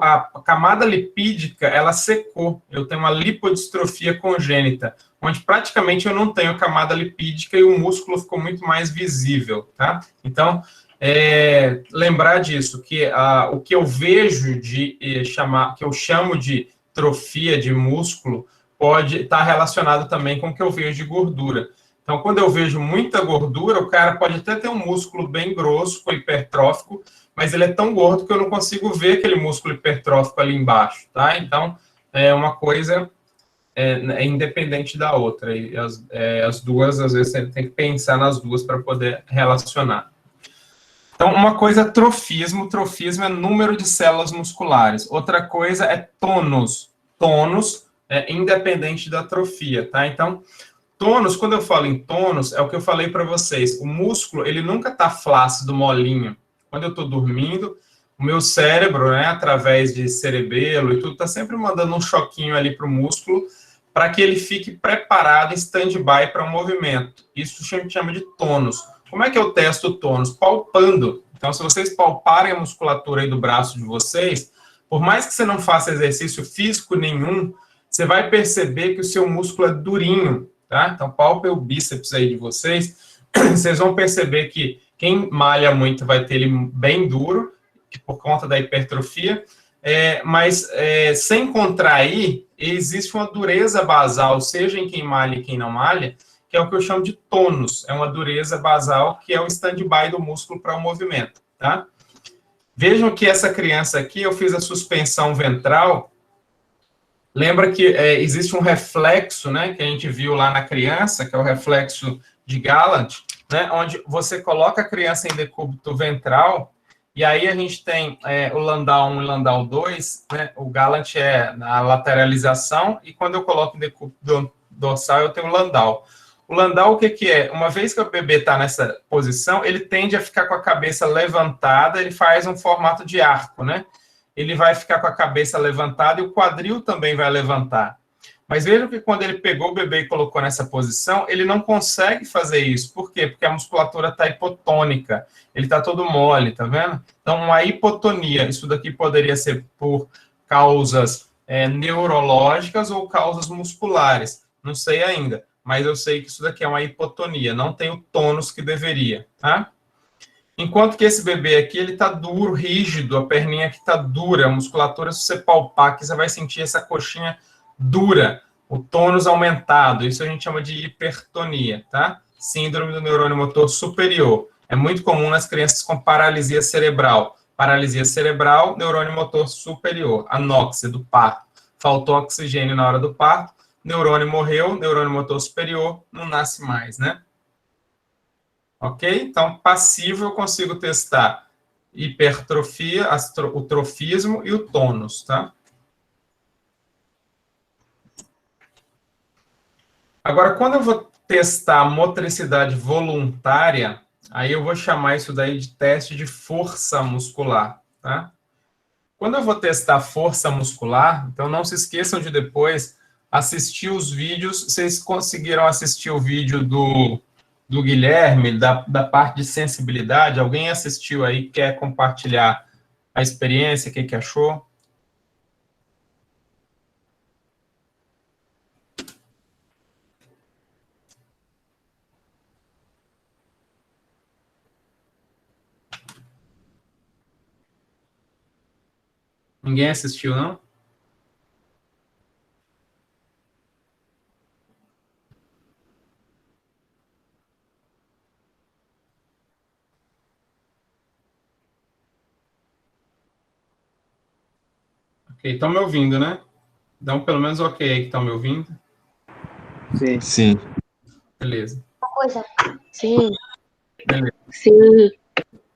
a camada lipídica, ela secou. Eu tenho uma lipodistrofia congênita, onde praticamente eu não tenho camada lipídica e o músculo ficou muito mais visível, tá? Então, lembrar disso, que o que eu vejo que eu chamo de trofia de músculo, pode estar relacionado também com o que eu vejo de gordura. Então, quando eu vejo muita gordura, o cara pode até ter um músculo bem grosso, hipertrófico, mas ele é tão gordo que eu não consigo ver aquele músculo hipertrófico ali embaixo, tá? Então, uma coisa é independente da outra. E as duas, às vezes, você tem que pensar nas duas para poder relacionar. Então, uma coisa é trofismo. Trofismo é número de células musculares. Outra coisa é tônus. Tônus independente da atrofia, tá? Então, tônus, quando eu falo em tônus, é o que eu falei para vocês. O músculo, ele nunca está flácido, molinho. Quando eu estou dormindo, o meu cérebro, né, através de cerebelo e tudo, está sempre mandando um choquinho ali para o músculo, para que ele fique preparado em stand-by para um movimento. Isso a gente chama de tônus. Como é que eu testo o tônus? Palpando. Então, se vocês palparem a musculatura aí do braço de vocês, por mais que você não faça exercício físico nenhum, você vai perceber que o seu músculo é durinho, tá? Então, palpem o bíceps aí de vocês, vocês vão perceber que quem malha muito vai ter ele bem duro, por conta da hipertrofia, mas sem contrair, existe uma dureza basal, seja em quem malha e quem não malha, que é o que eu chamo de tônus, é uma dureza basal que é o stand-by do músculo para o movimento, tá? Vejam que essa criança aqui, eu fiz a suspensão ventral, lembra que existe um reflexo, né, que a gente viu lá na criança, que é o reflexo de Gallant, né, onde você coloca a criança em decúbito ventral, e aí a gente tem o Landau 1 e Landau 2, né, o Gallant é a lateralização, e quando eu coloco em decúbito dorsal, eu tenho o Landau. O Landau, o que é? Uma vez que o bebê está nessa posição, ele tende a ficar com a cabeça levantada, ele faz um formato de arco, né? Ele vai ficar com a cabeça levantada e o quadril também vai levantar. Mas vejam que quando ele pegou o bebê e colocou nessa posição, ele não consegue fazer isso. Por quê? Porque a musculatura está hipotônica, ele está todo mole, tá vendo? Então, uma hipotonia, isso daqui poderia ser por causas neurológicas ou causas musculares, não sei ainda. Mas eu sei que isso daqui é uma hipotonia, não tem o tônus que deveria, tá? Enquanto que esse bebê aqui, ele tá duro, rígido, a perninha aqui tá dura, a musculatura, se você palpar aqui, você vai sentir essa coxinha dura, o tônus aumentado, isso a gente chama de hipertonia, tá? Síndrome do neurônio motor superior. É muito comum nas crianças com paralisia cerebral. Paralisia cerebral, neurônio motor superior, anóxia do parto. Faltou oxigênio na hora do parto, neurônio morreu, neurônio motor superior, não nasce mais, né? Ok? Então, passivo eu consigo testar hipertrofia, o trofismo e o tônus, tá? Agora, quando eu vou testar a motricidade voluntária, aí eu vou chamar isso daí de teste de força muscular, tá? Quando eu vou testar força muscular, então não se esqueçam de depois assistir os vídeos. Vocês conseguiram assistir o vídeo do Guilherme, da parte de sensibilidade? Alguém assistiu aí, quer compartilhar a experiência, o que achou? Ninguém assistiu, não? Ok, estão me ouvindo, né? Dão pelo menos ok aí que estão me ouvindo. Sim. Sim. Beleza. Coisa. Sim. Beleza. Sim.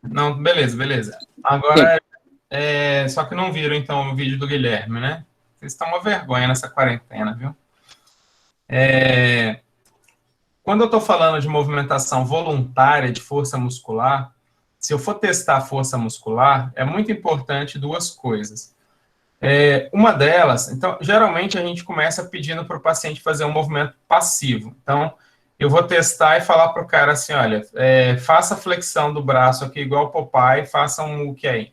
Não, beleza. Agora, só que não viram, então, o vídeo do Guilherme, né? Vocês estão uma vergonha nessa quarentena, viu? Quando eu estou falando de movimentação voluntária de força muscular, se eu for testar a força muscular, é muito importante duas coisas. Uma delas, então, geralmente a gente começa pedindo para o paciente fazer um movimento passivo. Então, eu vou testar e falar para o cara assim, olha, faça a flexão do braço aqui igual o Popeye, faça um muque aí.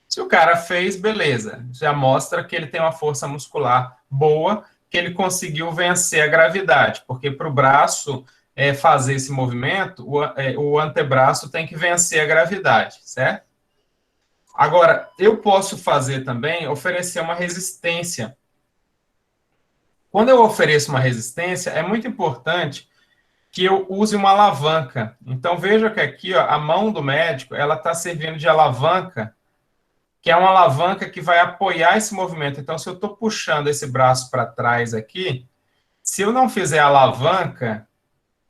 Se o cara fez, beleza, já mostra que ele tem uma força muscular boa, que ele conseguiu vencer a gravidade, porque para o braço fazer esse movimento, o antebraço tem que vencer a gravidade, certo? Agora, eu posso fazer também, oferecer uma resistência. Quando eu ofereço uma resistência, é muito importante que eu use uma alavanca. Então, veja que aqui, ó, a mão do médico, ela está servindo de alavanca, que é uma alavanca que vai apoiar esse movimento. Então, se eu estou puxando esse braço para trás aqui, se eu não fizer a alavanca,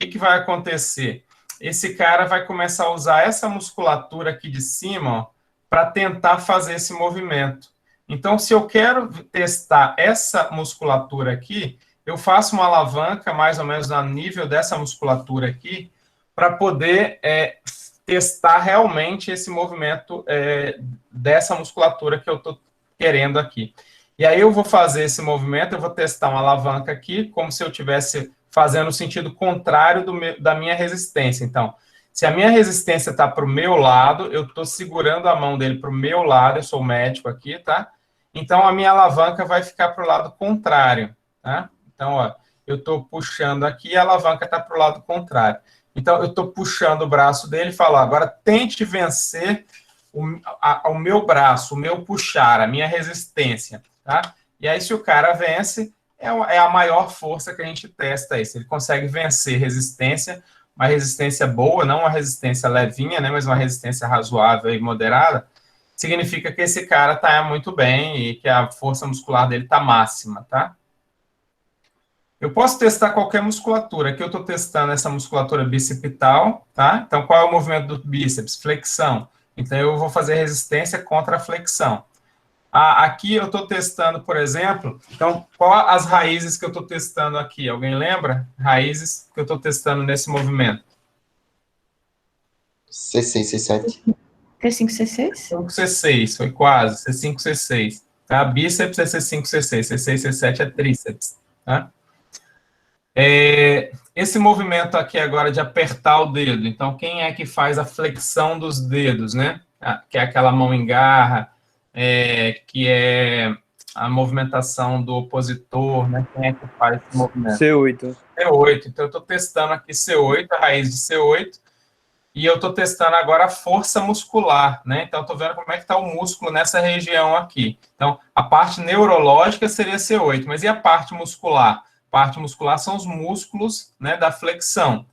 o que vai acontecer? Esse cara vai começar a usar essa musculatura aqui de cima, ó, para tentar fazer esse movimento. Então, se eu quero testar essa musculatura aqui, eu faço uma alavanca mais ou menos no nível dessa musculatura aqui, para poder testar realmente esse movimento dessa musculatura que eu estou querendo aqui. E aí eu vou fazer esse movimento, eu vou testar uma alavanca aqui, como se eu estivesse fazendo o sentido contrário da minha resistência. Então, se a minha resistência está para o meu lado, eu estou segurando a mão dele para o meu lado, eu sou médico aqui, tá? Então, a minha alavanca vai ficar para o lado contrário, tá? Então, ó, eu estou puxando aqui e a alavanca está para o lado contrário. Então, eu estou puxando o braço dele e falo, agora tente vencer o meu braço, o meu puxar, a minha resistência, tá? E aí, se o cara vence, é a maior força que a gente testa aí. Se ele consegue vencer resistência, uma resistência boa, não uma resistência levinha, né, mas uma resistência razoável e moderada, significa que esse cara está muito bem e que a força muscular dele está máxima, tá? Eu posso testar qualquer musculatura. Aqui eu estou testando essa musculatura bicipital, tá? Então, qual é o movimento do bíceps? Flexão. Então, eu vou fazer resistência contra a flexão. Aqui eu estou testando, por exemplo, então, qual as raízes que eu estou testando aqui? Alguém lembra? Raízes que eu estou testando nesse movimento. C6, C7. T5, C6? 5, C6, foi quase. C5, C6. Tá? Bíceps é C5, C6. C6, C7 é tríceps. Tá? Esse movimento aqui agora de apertar o dedo. Então, quem é que faz a flexão dos dedos, né? Que é aquela mão em garra, que é a movimentação do opositor, né? Quem é que faz esse movimento? C8. C8. Então, eu estou testando aqui C8, a raiz de C8, e eu estou testando agora a força muscular, né? Então, eu estou vendo como é que está o músculo nessa região aqui. Então, a parte neurológica seria C8, mas e a parte muscular? Parte muscular são os músculos, né, da flexão.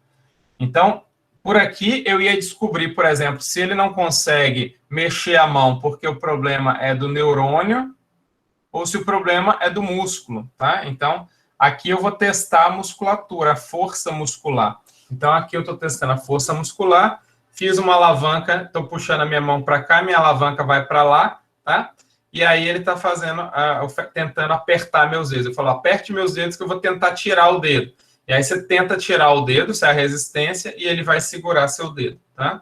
Então, por aqui eu ia descobrir, por exemplo, se ele não consegue mexer a mão porque o problema é do neurônio ou se o problema é do músculo, tá? Então, aqui eu vou testar a musculatura, a força muscular. Então, aqui eu estou testando a força muscular, fiz uma alavanca, estou puxando a minha mão para cá, minha alavanca vai para lá, tá? E aí ele está fazendo, tentando apertar meus dedos. Eu falo, aperte meus dedos que eu vou tentar tirar o dedo. E aí você tenta tirar o dedo, isso é a resistência, e ele vai segurar seu dedo, tá?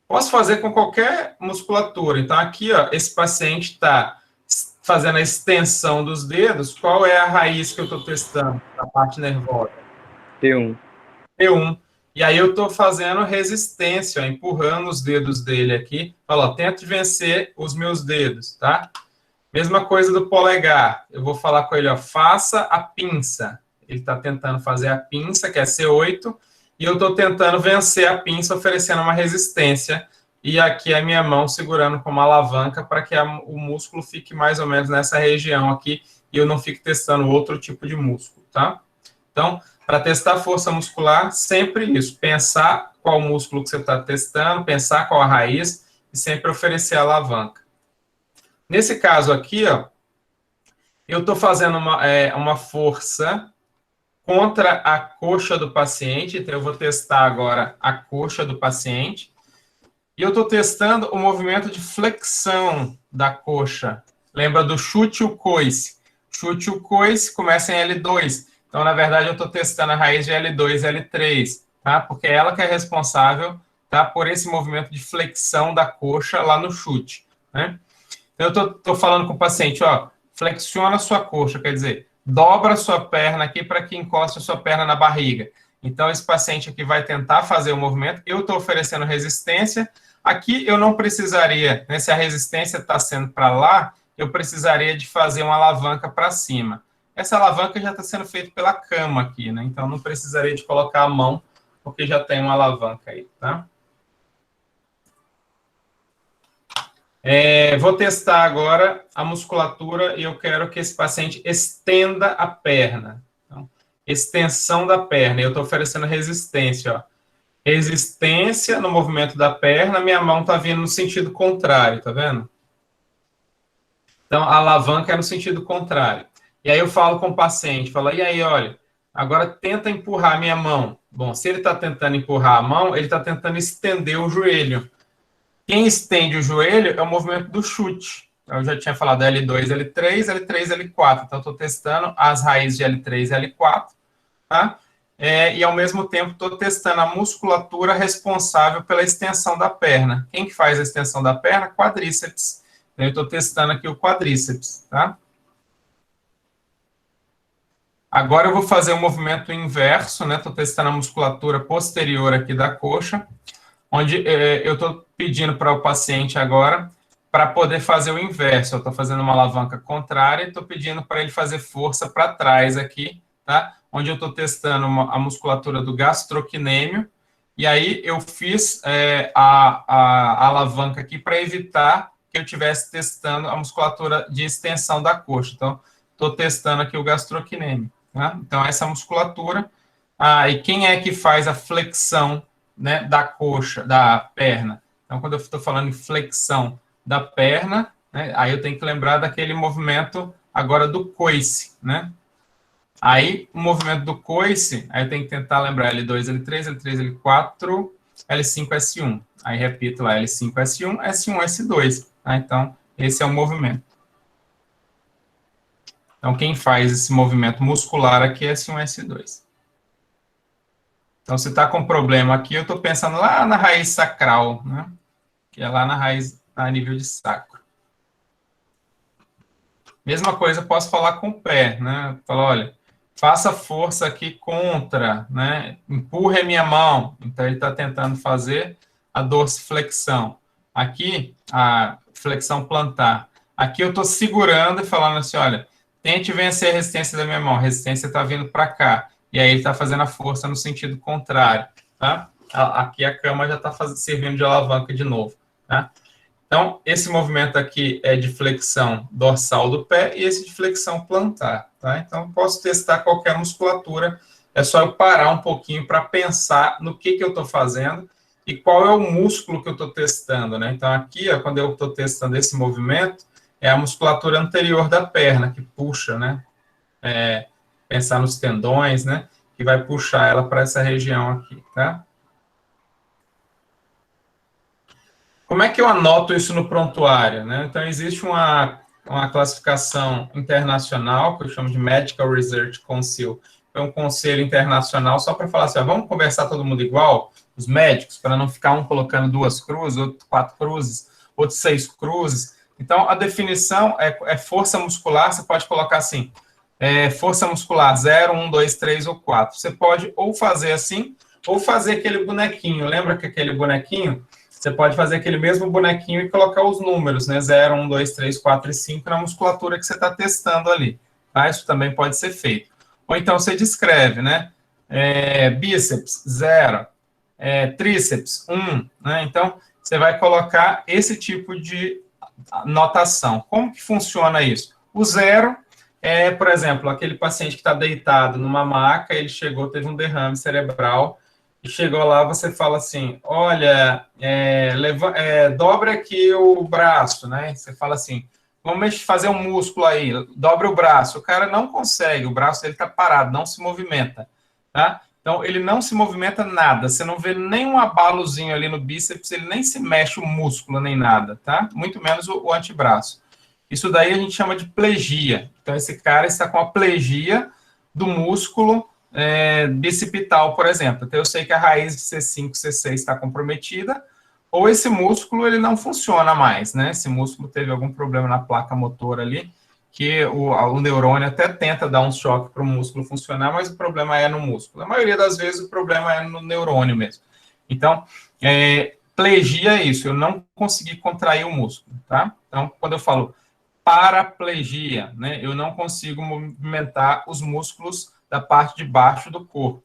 Posso fazer com qualquer musculatura. Então, aqui, ó, esse paciente está fazendo a extensão dos dedos. Qual é a raiz que eu estou testando? A parte nervosa. T1. T1. E aí eu estou fazendo resistência, ó, empurrando os dedos dele aqui. Fala, tento vencer os meus dedos, tá? Mesma coisa do polegar. Eu vou falar com ele, ó, faça a pinça. Ele está tentando fazer a pinça, que é C8, e eu estou tentando vencer a pinça, oferecendo uma resistência. E aqui a minha mão segurando como alavanca para que o músculo fique mais ou menos nessa região aqui e eu não fique testando outro tipo de músculo, tá? Então, para testar força muscular, sempre isso. Pensar qual músculo que você está testando, pensar qual a raiz e sempre oferecer a alavanca. Nesse caso aqui, ó, eu estou fazendo uma força contra a coxa do paciente. Então, eu vou testar agora a coxa do paciente. E eu estou testando o movimento de flexão da coxa. Lembra do chute e o coice. Chute e o coice começa em L2. Então, na verdade, eu estou testando a raiz de L2 e L3, tá? Porque é ela que é responsável, tá, por esse movimento de flexão da coxa lá no chute, né? Então, eu estou falando com o paciente, ó, flexiona a sua coxa, quer dizer, dobra a sua perna aqui para que encoste a sua perna na barriga. Então, esse paciente aqui vai tentar fazer o movimento, eu estou oferecendo resistência. Aqui eu não precisaria, né, se a resistência está sendo para lá, eu precisaria de fazer uma alavanca para cima. Essa alavanca já está sendo feita pela cama aqui, né? Então, não precisaria de colocar a mão, porque já tem uma alavanca aí, tá? Vou testar agora a musculatura e eu quero que esse paciente estenda a perna. Então, extensão da perna. Eu estou oferecendo resistência, ó. Resistência no movimento da perna, minha mão está vindo no sentido contrário, tá vendo? Então, a alavanca é no sentido contrário. E aí eu falo com o paciente, falo, e aí, olha, agora tenta empurrar a minha mão. Bom, se ele está tentando empurrar a mão, ele está tentando estender o joelho. Quem estende o joelho é o movimento do chute. Eu já tinha falado L2, L3, L3, L4. Então, estou testando as raízes de L3 e L4, tá? E, ao mesmo tempo, estou testando a musculatura responsável pela extensão da perna. Quem que faz a extensão da perna? Quadríceps. Então, eu estou testando aqui o quadríceps, tá? Agora eu vou fazer o movimento inverso, né? Estou testando a musculatura posterior aqui da coxa, onde eu estou pedindo para o paciente agora para poder fazer o inverso. Eu estou fazendo uma alavanca contrária e estou pedindo para ele fazer força para trás aqui, tá? Onde eu estou testando a musculatura do gastrocnêmio, e aí eu fiz a alavanca aqui para evitar que eu estivesse testando a musculatura de extensão da coxa. Então, estou testando aqui o gastrocnêmio. Tá? Então, essa musculatura. E quem é que faz a flexão, né, da coxa, da perna? Então, quando eu estou falando em flexão da perna, né, aí eu tenho que lembrar daquele movimento agora do coice, né? Aí, o movimento do coice, aí eu tenho que tentar lembrar L2, L3, L3, L4, L5, S1. Aí, repito lá, L5, S1, S1, S2. Tá? Então, esse é o movimento. Então, quem faz esse movimento muscular aqui é S1, S2. Então, se está com problema aqui, eu estou pensando lá na raiz sacral, né? Que é lá na raiz, a nível de sacro. Mesma coisa, eu posso falar com o pé, né? Falar, olha, faça força aqui contra, né? Empurre a minha mão. Então, ele está tentando fazer a dorsiflexão. Aqui, a flexão plantar. Aqui eu estou segurando e falando assim, olha, tente vencer a resistência da minha mão. A resistência está vindo para cá. E aí ele está fazendo a força no sentido contrário, tá? Aqui a cama já está servindo de alavanca de novo, tá? Então, esse movimento aqui é de flexão dorsal do pé e esse de flexão plantar, tá? Então, posso testar qualquer musculatura, é só eu parar um pouquinho para pensar no que eu estou fazendo e qual é o músculo que eu estou testando, né? Então, aqui, ó, quando eu estou testando esse movimento, é a musculatura anterior da perna, que puxa, né? Pensar nos tendões, né? Que vai puxar ela para essa região aqui, tá? Como é que eu anoto isso no prontuário, né? Então, existe uma classificação internacional, que eu chamo de Medical Research Council. É um conselho internacional só para falar assim, ó, vamos conversar todo mundo igual, os médicos, para não ficar um colocando 2 cruzes, outro 4 cruzes, outro 6 cruzes. Então, a definição é força muscular, você pode colocar assim, força muscular 0, 1, 2, 3 ou 4. Você pode ou fazer assim, ou fazer aquele bonequinho. Lembra que aquele bonequinho, você pode fazer aquele mesmo bonequinho e colocar os números, né? 0, 1, 2, 3, 4 e 5 na musculatura que você está testando ali. Tá? Isso também pode ser feito. Ou então você descreve, né? Bíceps, 0. Tríceps, 1. Né? Então, você vai colocar esse tipo de notação. Como que funciona isso? O 0 por exemplo, aquele paciente que está deitado numa maca, ele chegou, teve um derrame cerebral, e chegou lá, você fala assim, olha, dobra aqui o braço, né? Você fala assim, vamos fazer um músculo aí, dobra o braço. O cara não consegue, o braço dele está parado, não se movimenta, tá? Então, ele não se movimenta nada, você não vê nenhum abalozinho ali no bíceps, ele nem se mexe o músculo, nem nada, tá? Muito menos o antebraço. Isso daí a gente chama de plegia. Então, esse cara está com a plegia do músculo bicipital, por exemplo. Então, eu sei que a raiz de C5, C6 está comprometida, ou esse músculo ele não funciona mais, né? Esse músculo teve algum problema na placa motora ali, que o neurônio até tenta dar um choque para o músculo funcionar, mas o problema é no músculo. A maioria das vezes o problema é no neurônio mesmo. Então, plegia é isso, eu não consegui contrair o músculo, tá? Então, quando eu falo paraplegia, né? Eu não consigo movimentar os músculos da parte de baixo do corpo.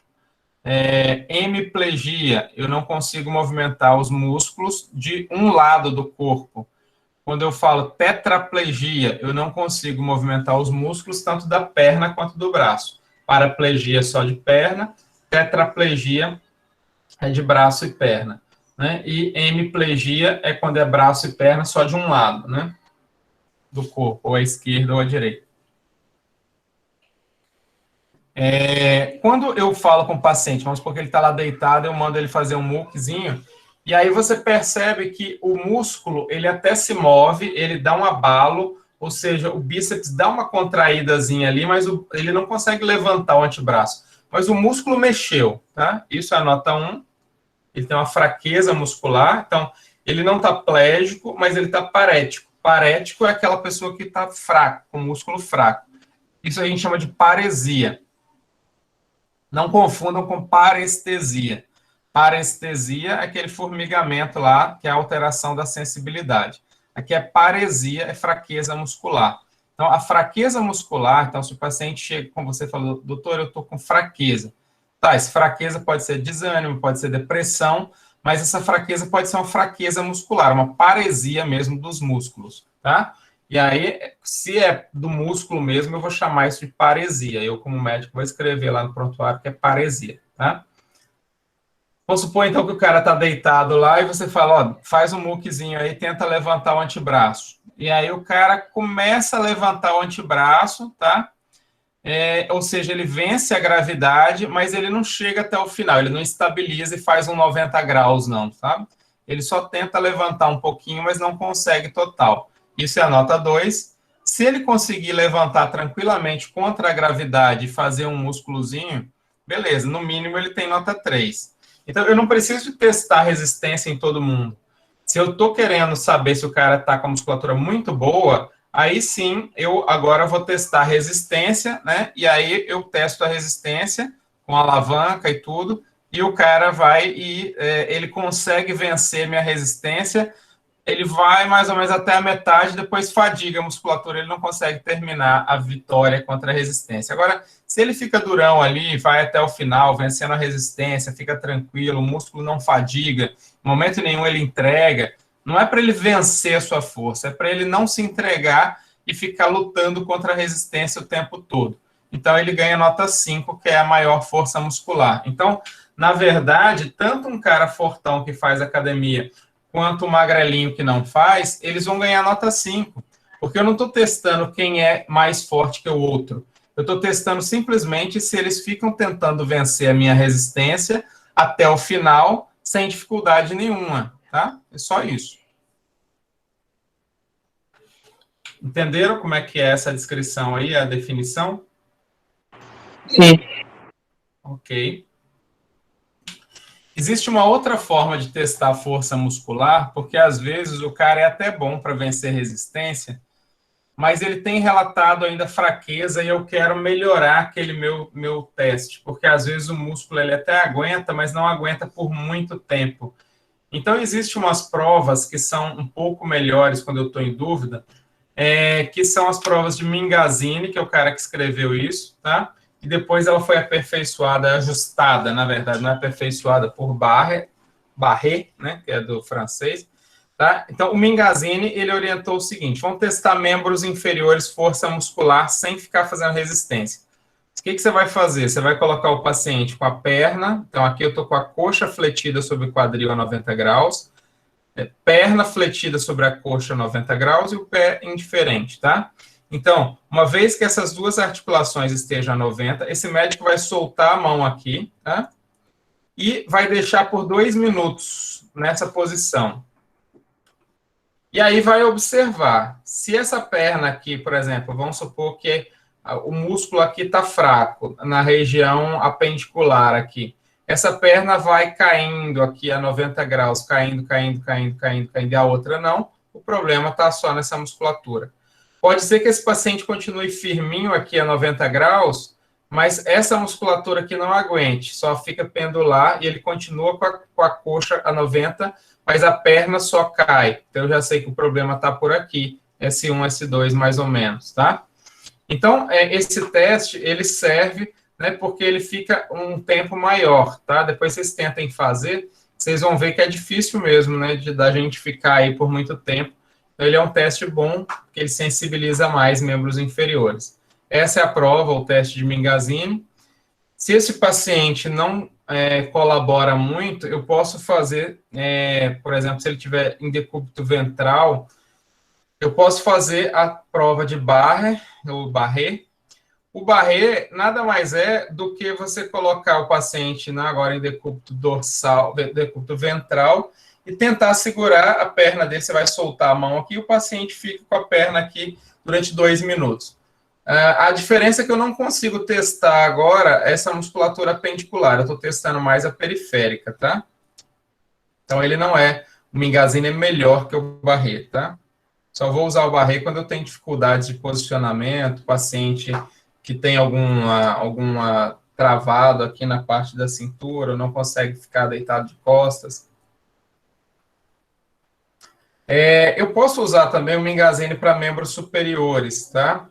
Hemiplegia, eu não consigo movimentar os músculos de um lado do corpo. Quando eu falo tetraplegia, eu não consigo movimentar os músculos tanto da perna quanto do braço. Paraplegia só de perna, tetraplegia é de braço e perna, né? E hemiplegia é quando é braço e perna só de um lado, né? Do corpo, ou à esquerda ou à direita. Quando eu falo com o paciente, vamos supor que ele está lá deitado, eu mando ele fazer um muquezinho, E aí você percebe que o músculo, ele até se move, ele dá um abalo, ou seja, o bíceps dá uma contraídazinha ali, mas ele não consegue levantar o antebraço. Mas o músculo mexeu, tá? Isso é a nota 1. Ele tem uma fraqueza muscular, então ele não está plégico, mas ele está parético. Parético é aquela pessoa que está fraco, com músculo fraco. Isso a gente chama de paresia. Não confundam com parestesia. Parestesia é aquele formigamento lá, que é a alteração da sensibilidade. Aqui é paresia, é fraqueza muscular. Então, a fraqueza muscular, então, se o paciente chega com você e fala, doutor, eu estou com fraqueza. Tá, essa fraqueza pode ser desânimo, pode ser depressão, mas essa fraqueza pode ser uma fraqueza muscular, uma paresia mesmo dos músculos, tá? E aí, se é do músculo mesmo, eu vou chamar isso de paresia. Eu, como médico, vou escrever lá no prontuário que é paresia, tá? Vamos supor, então, que o cara está deitado lá e você fala, ó, faz um muquezinho aí, tenta levantar o antebraço. E aí o cara começa a levantar o antebraço, tá? Ou seja, ele vence a gravidade, mas ele não chega até o final, ele não estabiliza e faz um 90 graus, não, tá? Ele só tenta levantar um pouquinho, mas não consegue total. Isso é a nota 2. Se ele conseguir levantar tranquilamente contra a gravidade e fazer um músculozinho, beleza, no mínimo ele tem nota 3. Então, eu não preciso de testar resistência em todo mundo. Se eu estou querendo saber se o cara está com a musculatura muito boa, aí sim, eu agora vou testar a resistência, né? E aí eu testo a resistência com a alavanca e tudo, e o cara vai e ele consegue vencer minha resistência, ele vai mais ou menos até a metade, depois fadiga a musculatura, ele não consegue terminar a vitória contra a resistência. Agora, se ele fica durão ali, vai até o final, vencendo a resistência, fica tranquilo, o músculo não fadiga, em momento nenhum ele entrega, não é para ele vencer a sua força, é para ele não se entregar e ficar lutando contra a resistência o tempo todo. Então, ele ganha nota 5, que é a maior força muscular. Então, na verdade, tanto um cara fortão que faz academia, quanto o magrelinho que não faz, eles vão ganhar nota 5. Porque eu não estou testando quem é mais forte que o outro. Eu estou testando simplesmente se eles ficam tentando vencer a minha resistência até o final, sem dificuldade nenhuma, tá? É só isso. Entenderam como é que é essa descrição aí, a definição? Sim. Ok. Existe uma outra forma de testar a força muscular, porque às vezes o cara é até bom para vencer resistência, mas ele tem relatado ainda fraqueza e eu quero melhorar aquele meu teste, porque às vezes o músculo ele até aguenta, mas não aguenta por muito tempo. Então, existem umas provas que são um pouco melhores quando eu estou em dúvida, que são as provas de Mingazini, que é o cara que escreveu isso, tá? E depois ela foi aperfeiçoada, ajustada, na verdade, não é aperfeiçoada por Barré, né, que é do francês, tá? Então, o Mingazini, ele orientou o seguinte, vamos testar membros inferiores, força muscular, sem ficar fazendo resistência. O que você vai fazer? Você vai colocar o paciente com a perna, então aqui eu estou com a coxa fletida sobre o quadril a 90 graus, perna fletida sobre a coxa a 90 graus e o pé indiferente, tá? Então, uma vez que essas duas articulações estejam a 90, esse médico vai soltar a mão aqui, tá? E vai deixar por 2 minutos nessa posição. E aí vai observar. Se essa perna aqui, por exemplo, vamos supor que o músculo aqui está fraco, na região apendicular aqui. Essa perna vai caindo aqui a 90 graus, caindo, e a outra não. O problema está só nessa musculatura. Pode ser que esse paciente continue firminho aqui a 90 graus, mas essa musculatura aqui não aguente, só fica pendular e ele continua com a coxa a 90, mas a perna só cai. Então, eu já sei que o problema está por aqui, S1, S2 mais ou menos, tá? Então, esse teste, ele serve, né, porque ele fica um tempo maior, tá? Depois vocês tentem fazer, vocês vão ver que é difícil mesmo, né, da gente ficar aí por muito tempo. Então, ele é um teste bom, porque ele sensibiliza mais membros inferiores. Essa é a prova, o teste de Mingazini. Se esse paciente não colabora muito, eu posso fazer, por exemplo, se ele tiver em decúbito ventral, eu posso fazer a prova de Barré, ou Barré. O Barré nada mais é do que você colocar o paciente agora em decúbito dorsal, decúbito ventral, e tentar segurar a perna dele. Você vai soltar a mão aqui e o paciente fica com a perna aqui durante 2 minutos. A diferença é que eu não consigo testar agora essa musculatura apendicular, eu estou testando mais a periférica, tá? Então, ele não é, o Mingazine é melhor que o Barré, tá? Só vou usar o Barré quando eu tenho dificuldades de posicionamento, paciente que tem alguma travado aqui na parte da cintura, não consegue ficar deitado de costas. Eu posso usar também o Mingazine para membros superiores, tá?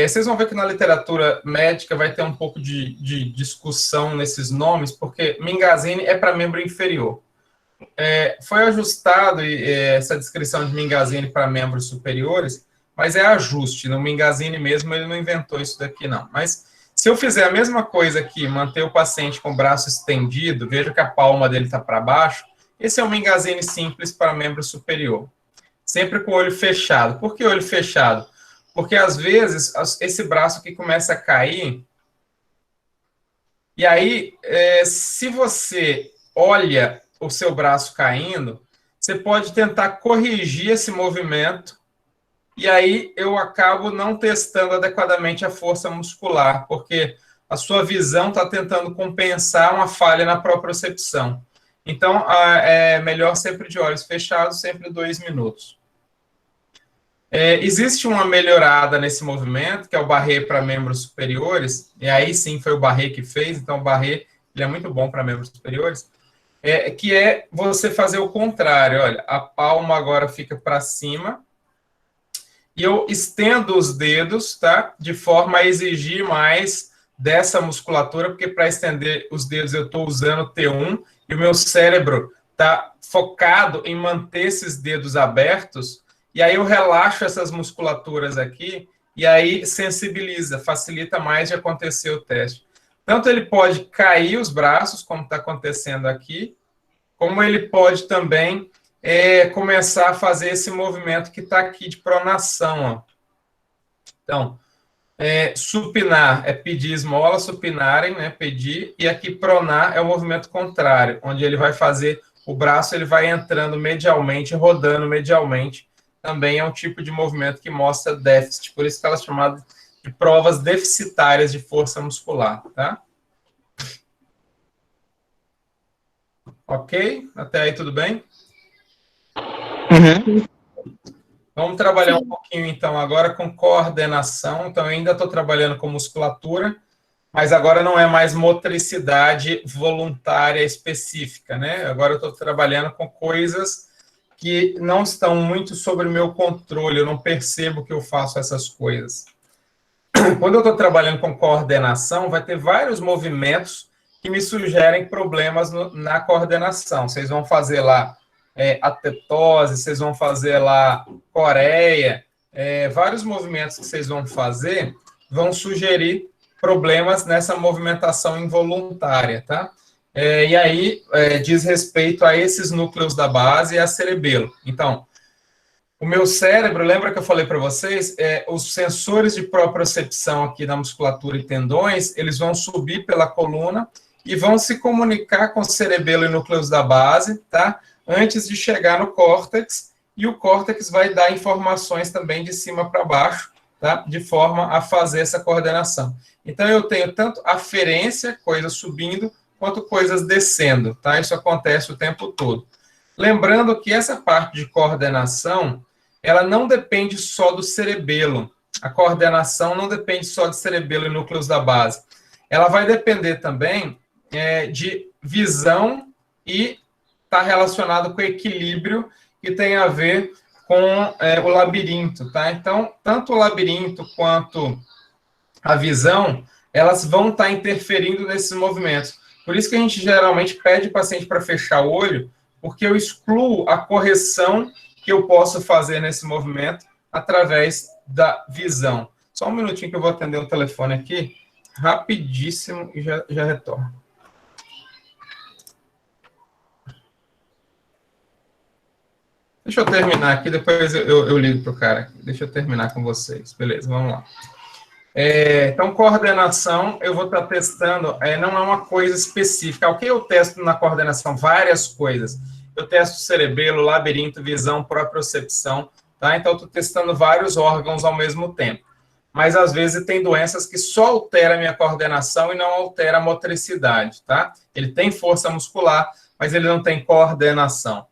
Vocês vão ver que na literatura médica vai ter um pouco de discussão nesses nomes, porque Mingazine é para membro inferior. Foi ajustado essa descrição de Mingazine para membros superiores, mas é ajuste. No Mingazine mesmo, ele não inventou isso daqui, não. Mas se eu fizer a mesma coisa aqui, manter o paciente com o braço estendido, veja que a palma dele está para baixo, esse é um Mingazine simples para membro superior. Sempre com o olho fechado. Por que olho fechado? Porque, às vezes, esse braço aqui começa a cair, e aí, se você olha o seu braço caindo, você pode tentar corrigir esse movimento, e aí eu acabo não testando adequadamente a força muscular, porque a sua visão está tentando compensar uma falha na propriocepção. Então, é melhor sempre de olhos fechados, sempre 2 minutos. Existe uma melhorada nesse movimento, que é o Barré para membros superiores, e aí sim foi o Barré que fez, então o Barré ele é muito bom para membros superiores, que é você fazer o contrário. Olha, a palma agora fica para cima, e eu estendo os dedos, tá? De forma a exigir mais dessa musculatura, porque para estender os dedos eu estou usando T1, e o meu cérebro está focado em manter esses dedos abertos, e aí eu relaxo essas musculaturas aqui, e aí sensibiliza, facilita mais de acontecer o teste. Tanto ele pode cair os braços, como está acontecendo aqui, como ele pode também começar a fazer esse movimento que está aqui de pronação. Ó. Então, supinar é pedir esmola, supinarem, né, pedir, e aqui pronar é o movimento contrário, onde ele vai fazer, o braço ele vai entrando medialmente, rodando medialmente, também é um tipo de movimento que mostra déficit, por isso que ela é chamada de provas deficitárias de força muscular, tá? Ok? Até aí tudo bem? Uhum. Vamos trabalhar um pouquinho, então, agora com coordenação. Então, eu ainda estou trabalhando com musculatura, mas agora não é mais motricidade voluntária específica, né? Agora eu estou trabalhando com coisas que não estão muito sobre o meu controle, eu não percebo que eu faço essas coisas. Quando eu estou trabalhando com coordenação, vai ter vários movimentos que me sugerem problemas na coordenação. Vocês vão fazer lá atetose, vocês vão fazer lá coreia, vários movimentos que vocês vão fazer vão sugerir problemas nessa movimentação involuntária, tá? E aí diz respeito a esses núcleos da base e a cerebelo. Então, o meu cérebro, lembra que eu falei para vocês, os sensores de propriocepção aqui da musculatura e tendões, eles vão subir pela coluna e vão se comunicar com o cerebelo e núcleos da base, tá? Antes de chegar no córtex, e o córtex vai dar informações também de cima para baixo, tá? De forma a fazer essa coordenação. Então, eu tenho tanto aferência, coisas subindo, quanto coisas descendo, tá? Isso acontece o tempo todo. Lembrando que essa parte de coordenação, ela não depende só do cerebelo. A coordenação não depende só de cerebelo e núcleos da base. Ela vai depender também de visão e está relacionado com equilíbrio, que tem a ver com o labirinto, tá? Então, tanto o labirinto quanto a visão, elas vão estar interferindo nesses movimentos. Por isso que a gente geralmente pede o paciente para fechar o olho, porque eu excluo a correção que eu posso fazer nesse movimento através da visão. Só um minutinho que eu vou atender o telefone aqui, rapidíssimo, e já retorno. Deixa eu terminar aqui, depois eu ligo para o cara. Deixa eu terminar com vocês. Beleza, vamos lá. Então, coordenação, eu vou estar testando, não é uma coisa específica. O que eu testo na coordenação? Várias coisas. eu testo cerebelo, labirinto, visão, propriocepção, tá? Então, eu estou testando vários órgãos ao mesmo tempo. Mas, às vezes, tem doenças que só alteram a minha coordenação e não altera a motricidade, tá? Ele tem força muscular, mas ele não tem coordenação.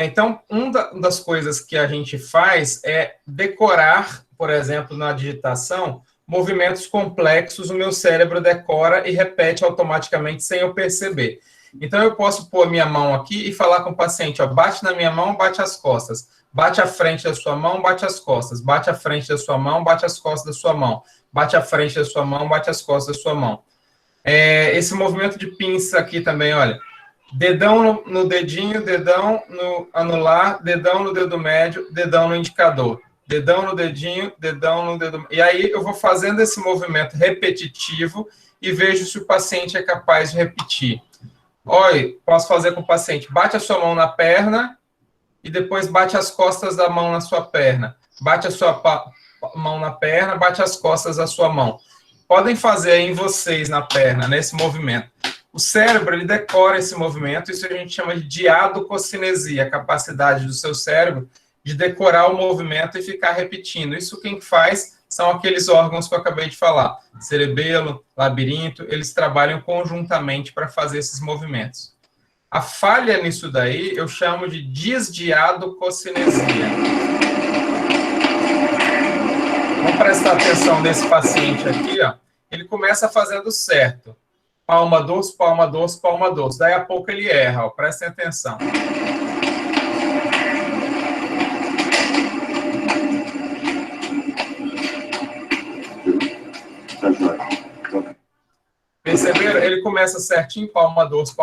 Então, uma das coisas que a gente faz é decorar, por exemplo, na digitação, movimentos complexos, o meu cérebro decora e repete automaticamente sem eu perceber. Então, eu posso pôr minha mão aqui e falar com o paciente, ó, bate na minha mão, bate as costas. Bate à frente da sua mão, bate as costas. Bate à frente da sua mão, bate as costas da sua mão. Bate à frente da sua mão, bate as costas da sua mão. Esse movimento de pinça aqui também, olha. Dedão no dedinho, dedão no anular, dedão no dedo médio, dedão no indicador. Dedão no dedinho, dedão no dedo... E aí eu vou fazendo esse movimento repetitivo e vejo se o paciente é capaz de repetir. Olha, posso fazer com o paciente. Bate a sua mão na perna e depois bate as costas da mão na sua perna. Bate a sua mão na perna, bate as costas da sua mão. Podem fazer aí em vocês na perna, nesse movimento. O cérebro, ele decora esse movimento, isso a gente chama de diadococinesia, a capacidade do seu cérebro de decorar o movimento e ficar repetindo. Isso quem faz são aqueles órgãos que eu acabei de falar. Cerebelo, labirinto, eles trabalham conjuntamente para fazer esses movimentos. A falha nisso daí, eu chamo de disdiadococinesia. Vamos prestar atenção nesse paciente aqui, ó. Ele começa fazendo certo. Palma, dorso, palma, dorso, palma, dorso. Daí a pouco ele erra, ó. Prestem atenção. Perceberam? Ele começa certinho, palma, dorso,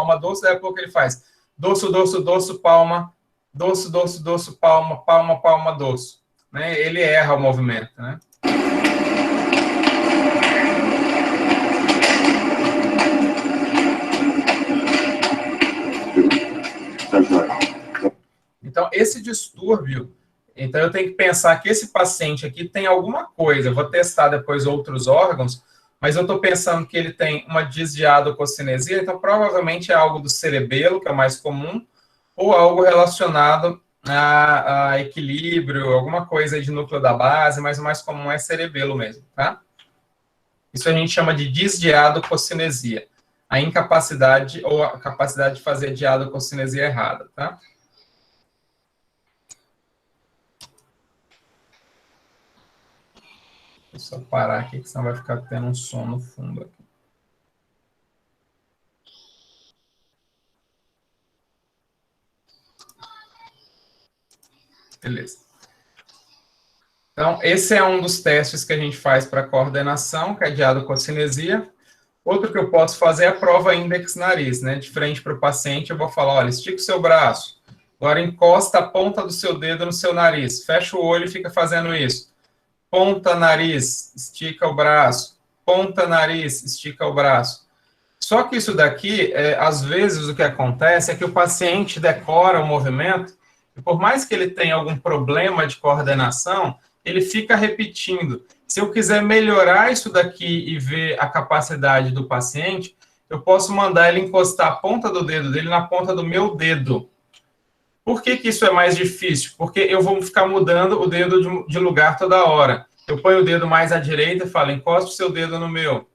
daí a pouco ele faz dorso, dorso, dorso, palma, dorso, dorso, dorso, palma, palma, palma, dorso. Né? Ele erra o movimento, né? Então, esse distúrbio, então eu tenho que pensar que esse paciente aqui tem alguma coisa, eu vou testar depois outros órgãos, mas eu estou pensando que ele tem uma disdiadococinesia, então provavelmente é algo do cerebelo, que é o mais comum, ou algo relacionado a equilíbrio, alguma coisa de núcleo da base, mas o mais comum é cerebelo mesmo, tá? Isso a gente chama de disdiadococinesia, a incapacidade ou a capacidade de fazer diadococinesia errada, tá? Deixa eu só parar aqui, que senão vai ficar tendo um som no fundo aqui. Beleza. Então, esse é um dos testes que a gente faz para coordenação, que é a diadococinesia. Outro que eu posso fazer é a prova índex-nariz, né? De frente para o paciente, eu vou falar, olha, estica o seu braço. Agora encosta a ponta do seu dedo no seu nariz. Fecha o olho e fica fazendo isso. Ponta, nariz, estica o braço. Ponta, nariz, estica o braço. Só que isso daqui, às vezes, o que acontece é que o paciente decora o movimento e por mais que ele tenha algum problema de coordenação, ele fica repetindo. Se eu quiser melhorar isso daqui e ver a capacidade do paciente, eu posso mandar ele encostar a ponta do dedo dele na ponta do meu dedo. Por que que isso é mais difícil? Porque eu vou ficar mudando o dedo de lugar toda hora. Eu ponho o dedo mais à direita e falo, encoste o seu dedo no meu.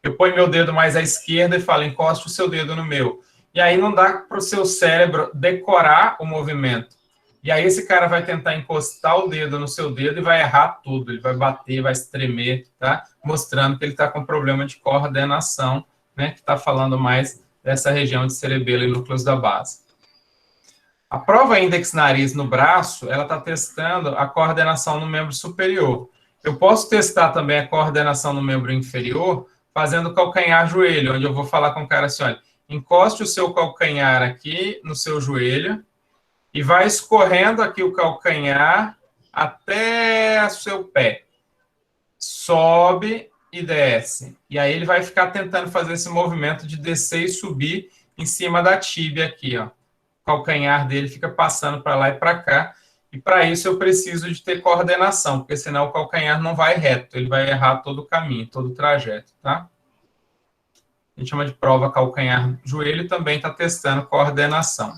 Eu ponho meu dedo mais à esquerda e falo, encoste o seu dedo no meu. E aí não dá para o seu cérebro decorar o movimento. E aí esse cara vai tentar encostar o dedo no seu dedo e vai errar tudo. Ele vai bater, vai se tremer, tá? Mostrando que ele está com problema de coordenação, né? Que está falando mais dessa região de cerebelo e núcleos da base. A prova índex-nariz no braço, ela está testando a coordenação no membro superior. Eu posso testar também a coordenação no membro inferior fazendo calcanhar-joelho, onde eu vou falar com o cara assim, olha, encoste o seu calcanhar aqui no seu joelho e vai escorrendo aqui o calcanhar até o seu pé. Sobe e desce. E aí ele vai ficar tentando fazer esse movimento de descer e subir em cima da tíbia aqui, ó. O calcanhar dele fica passando para lá e para cá. E para isso eu preciso de ter coordenação, porque senão o calcanhar não vai reto, ele vai errar todo o caminho, todo o trajeto, tá? a gente chama de prova calcanhar-joelho, também está testando coordenação.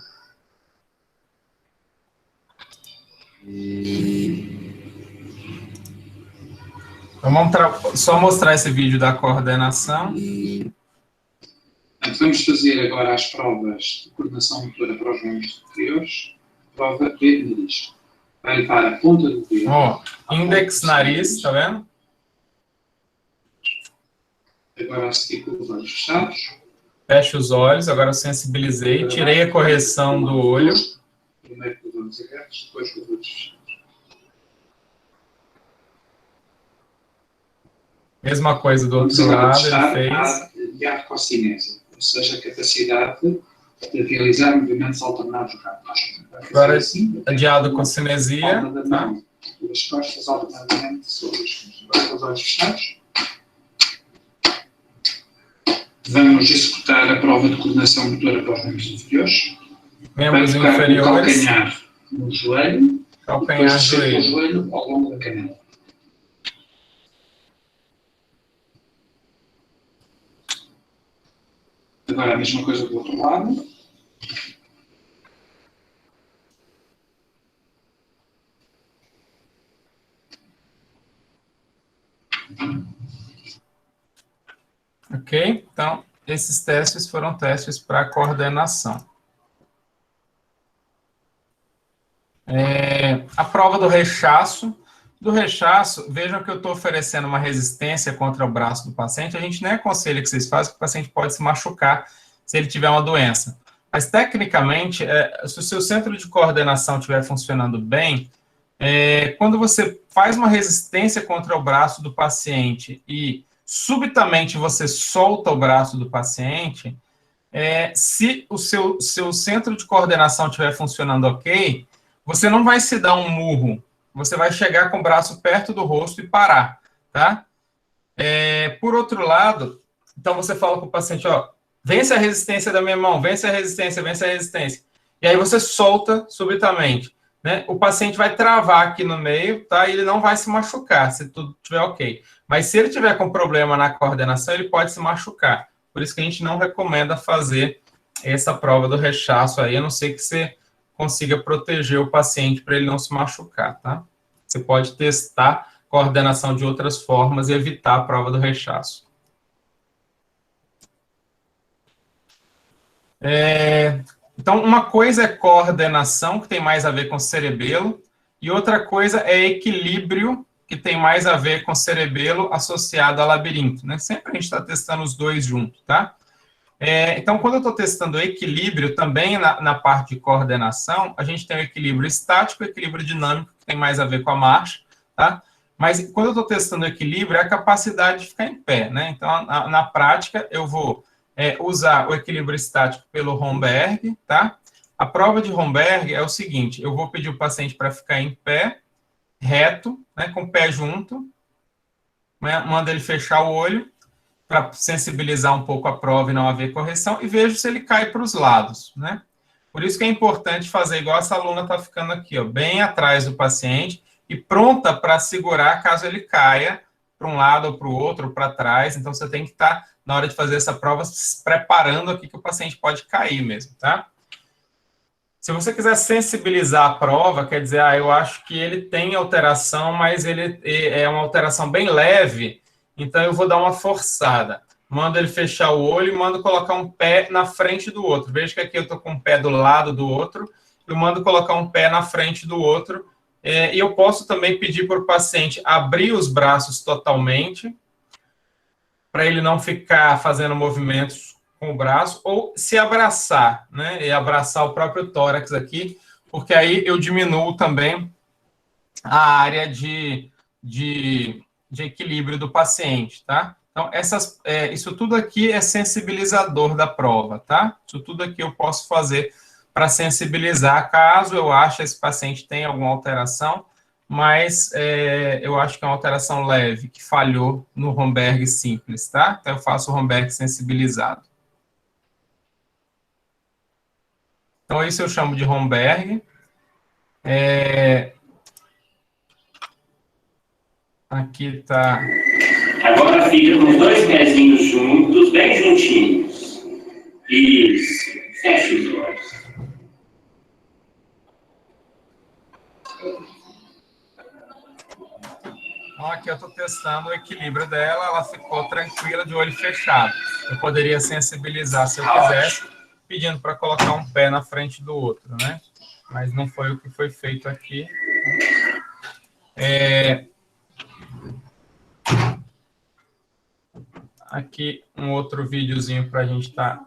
Então, vamos só mostrar esse vídeo da coordenação. Vamos fazer agora as provas de coordenação motora para os membros superiores. Prova de nariz. Vai levar a ponta do dedo. Ó, índex, nariz, tá vendo? Agora a seguir com os olhos fechados. Feche os olhos, agora eu sensibilizei, tirei a correção do olho. Primeiro com os olhos abertos, depois com os olhos fechados. Mesma coisa do Vamos outro agora lado, testar ele fez. a diarcocinese, ou seja, a capacidade de realizar movimentos alternados rápidos. Agora, assim, a diadococinesia, palma da tá? mão, as costas alternadamente sobre os punhos. Agora com os olhos fechados. Vamos executar a prova de coordenação motora para os membros inferiores. Membros Vai tocar o inferiores, calcanhar no joelho, calcanhar, depois descer com o joelho. joelho ao longo da canela. Agora a mesma coisa do outro lado. Ok? Então, esses testes foram testes para coordenação. A prova do rechaço. Do rechaço, vejam que eu estou oferecendo uma resistência contra o braço do paciente. A gente nem aconselha que vocês façam, porque o paciente pode se machucar se ele tiver uma doença. Mas, tecnicamente, se o seu centro de coordenação estiver funcionando bem, quando você faz uma resistência contra o braço do paciente e subitamente você solta o braço do paciente, se o seu centro de coordenação estiver funcionando ok, você não vai se dar um murro, você vai chegar com o braço perto do rosto e parar, tá? Por outro lado, então você fala para o paciente, ó, vence a resistência da minha mão, vence a resistência, vence a resistência. E aí você solta subitamente, né? O paciente vai travar aqui no meio, tá? E ele não vai se machucar, se tudo estiver ok. Mas se ele tiver com problema na coordenação, ele pode se machucar. Por isso que a gente não recomenda fazer essa prova do rechaço aí, a não ser que você consiga proteger o paciente para ele não se machucar, tá? Você pode testar coordenação de outras formas e evitar a prova do rechaço. Então, uma coisa é coordenação, que tem mais a ver com cerebelo, e outra coisa é equilíbrio, que tem mais a ver com cerebelo associado a labirinto, né? Sempre a gente está testando os dois juntos, tá? Então, quando eu estou testando equilíbrio, também na parte de coordenação, a gente tem o equilíbrio estático e o equilíbrio dinâmico, que tem mais a ver com a marcha, tá? Mas quando eu estou testando equilíbrio, é a capacidade de ficar em pé, né? Então, na prática, eu vou usar o equilíbrio estático pelo Romberg, tá? A prova de Romberg é o seguinte, eu vou pedir o paciente para ficar em pé, reto, né, com o pé junto, né, mando ele fechar o olho, para sensibilizar um pouco a prova e não haver correção, e vejo se ele cai para os lados, né? Por isso que é importante fazer igual essa aluna está ficando aqui, ó, bem atrás do paciente, e pronta para segurar caso ele caia para um lado ou para o outro, ou para trás. Então, você tem que estar, na hora de fazer essa prova, se preparando aqui que o paciente pode cair mesmo, tá? Se você quiser sensibilizar a prova, quer dizer, eu acho que ele tem alteração, mas ele é uma alteração bem leve, então eu vou dar uma forçada. Mando ele fechar o olho e mando colocar um pé na frente do outro. Veja que aqui eu estou com um pé do lado do outro, eu mando colocar um pé na frente do outro, e eu posso também pedir para o paciente abrir os braços totalmente, para ele não ficar fazendo movimentos com o braço, ou se abraçar, né? E abraçar o próprio tórax aqui, porque aí eu diminuo também a área de equilíbrio do paciente, tá? Então, isso tudo aqui é sensibilizador da prova, tá? Isso tudo aqui eu posso fazer para sensibilizar, caso eu ache que esse paciente tenha alguma alteração, mas eu acho que é uma alteração leve, que falhou no Romberg simples, tá? Então, eu faço o Romberg sensibilizado. Então, isso eu chamo de Romberg. Aqui está Agora fica com os dois pezinhos juntos, bem juntinhos. Isso. Feche os olhos. Então, aqui eu estou testando o equilíbrio dela, ela ficou tranquila, de olho fechado. Eu poderia sensibilizar se eu quisesse, pedindo para colocar um pé na frente do outro, né? Mas não foi o que foi feito aqui. Aqui um outro videozinho para a gente estar...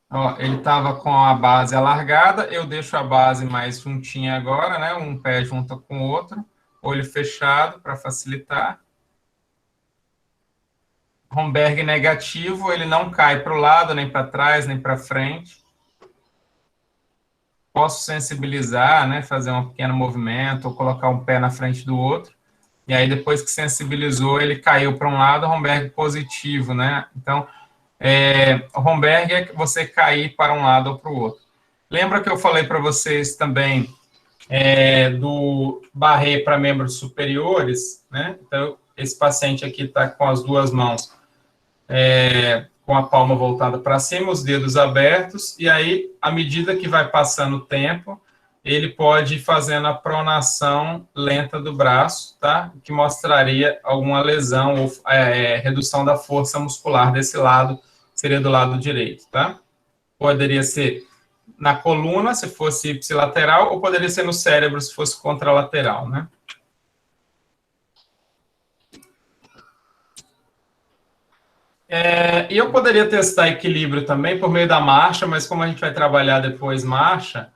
Ó, ele estava com a base alargada, eu deixo a base mais juntinha agora, né? Um pé junto com o outro, olho fechado para facilitar. Romberg negativo, ele não cai para o lado, nem para trás, nem para frente. Posso sensibilizar, né? Fazer um pequeno movimento, ou colocar um pé na frente do outro. E aí, depois que sensibilizou, ele caiu para um lado, Romberg positivo, né? Então, o Romberg é você cair para um lado ou para o outro. Lembra que eu falei para vocês também do barré para membros superiores, né? Então, esse paciente aqui está com as duas mãos com a palma voltada para cima, os dedos abertos, e aí, à medida que vai passando o tempo, ele pode ir fazendo a pronação lenta do braço, tá? Que mostraria alguma lesão ou redução da força muscular desse lado, seria do lado direito, tá? Poderia ser na coluna, se fosse ipsilateral, ou poderia ser no cérebro, se fosse contralateral, né? E eu poderia testar equilíbrio também por meio da marcha, mas como a gente vai trabalhar depois marcha,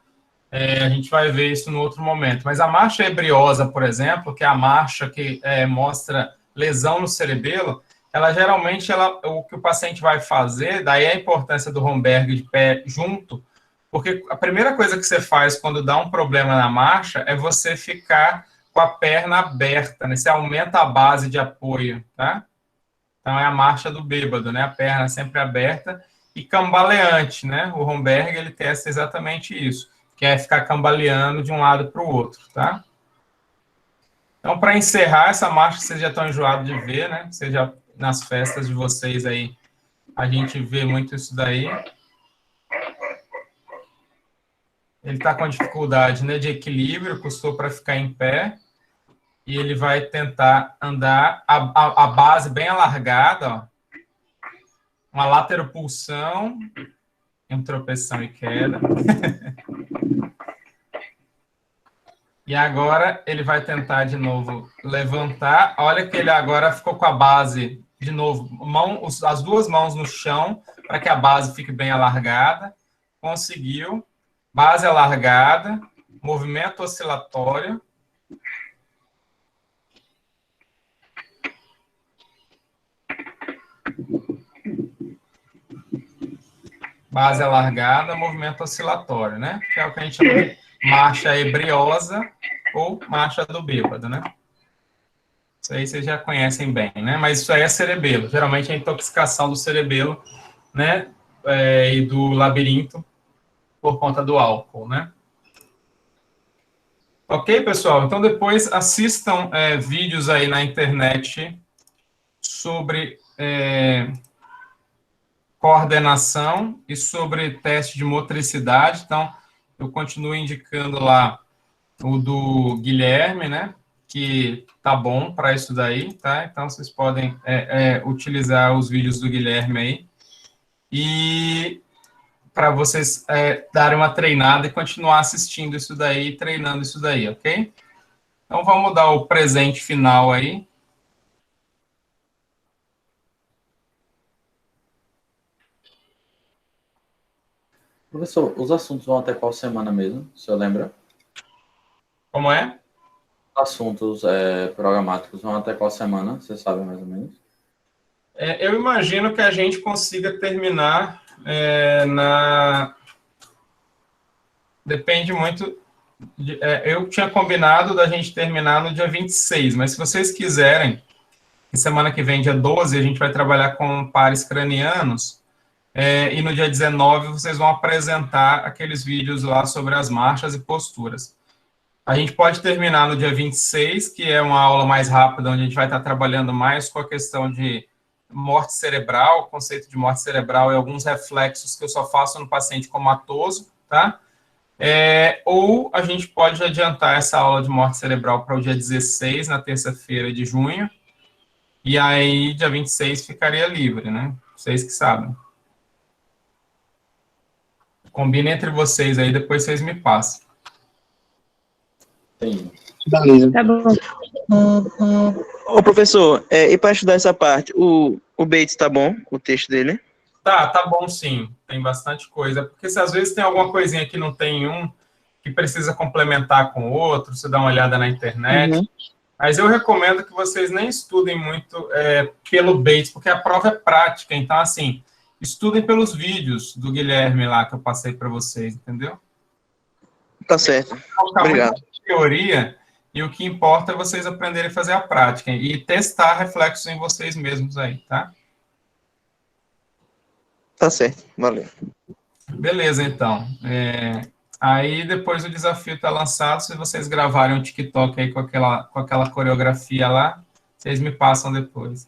a gente vai ver isso no outro momento. Mas a marcha ebriosa, por exemplo, que é a marcha que mostra lesão no cerebelo, ela geralmente, o que o paciente vai fazer, daí a importância do Romberg de pé junto, porque a primeira coisa que você faz quando dá um problema na marcha é você ficar com a perna aberta, né? Você aumenta a base de apoio, tá? Então, é a marcha do bêbado, né? A perna sempre aberta e cambaleante, né? O Romberg, ele testa exatamente isso, que é ficar cambaleando de um lado para o outro, tá? Então, para encerrar essa marcha, vocês já estão enjoados de ver, né? Seja nas festas de vocês aí, a gente vê muito isso daí. Ele está com dificuldade, né, de equilíbrio, custou para ficar em pé. E ele vai tentar andar a base bem alargada, ó. Uma lateropulsão, um tropeção e queda. E agora ele vai tentar de novo levantar. Olha que ele agora ficou com a base, de novo, as duas mãos no chão, para que a base fique bem alargada. Conseguiu. Base alargada, movimento oscilatório. Base alargada, movimento oscilatório, né? Que é o que a gente chama de marcha ebriosa ou marcha do bêbado, né? Isso aí vocês já conhecem bem, né? Mas isso aí é cerebelo. Geralmente é a intoxicação do cerebelo, né? E do labirinto por conta do álcool, né? Ok, pessoal? Então, depois assistam vídeos aí na internet sobre coordenação e sobre teste de motricidade. Então, eu continuo indicando lá o do Guilherme, né? Que tá bom para isso daí, tá? Então, vocês podem utilizar os vídeos do Guilherme aí. E para vocês darem uma treinada e continuar assistindo isso daí, treinando isso daí, ok? Então, vamos dar o presente final aí. Professor, os assuntos vão até qual semana mesmo, o senhor lembra? Como é? Os assuntos programáticos vão até qual semana, você sabe mais ou menos? Eu imagino que a gente consiga terminar Depende muito... eu tinha combinado da gente terminar no dia 26, mas se vocês quiserem, semana que vem, dia 12, a gente vai trabalhar com pares cranianos, E no dia 19 vocês vão apresentar aqueles vídeos lá sobre as marchas e posturas. A gente pode terminar no dia 26, que é uma aula mais rápida, onde a gente vai estar trabalhando mais com a questão de morte cerebral, conceito de morte cerebral e alguns reflexos que eu só faço no paciente comatoso, tá? Ou a gente pode adiantar essa aula de morte cerebral para o dia 16, na terça-feira de junho, e aí dia 26 ficaria livre, né? Vocês que sabem. Combina entre vocês aí, depois vocês me passam. Sim. Beleza. Tá bom. Ô, professor, e para estudar essa parte, o Bates tá bom, o texto dele? Tá bom sim, tem bastante coisa, porque se às vezes tem alguma coisinha que não tem um, que precisa complementar com o outro, você dá uma olhada na internet, Uhum. mas eu recomendo que vocês nem estudem muito pelo Bates, porque a prova é prática, então assim, estudem pelos vídeos do Guilherme lá que eu passei para vocês, entendeu? Tá certo. Colocar Obrigado. muita teoria, e o que importa é vocês aprenderem a fazer a prática, e testar reflexos em vocês mesmos aí, tá? Tá certo. Valeu. Beleza, então. Aí depois o desafio está lançado, se vocês gravarem um TikTok aí com aquela coreografia lá, vocês me passam depois.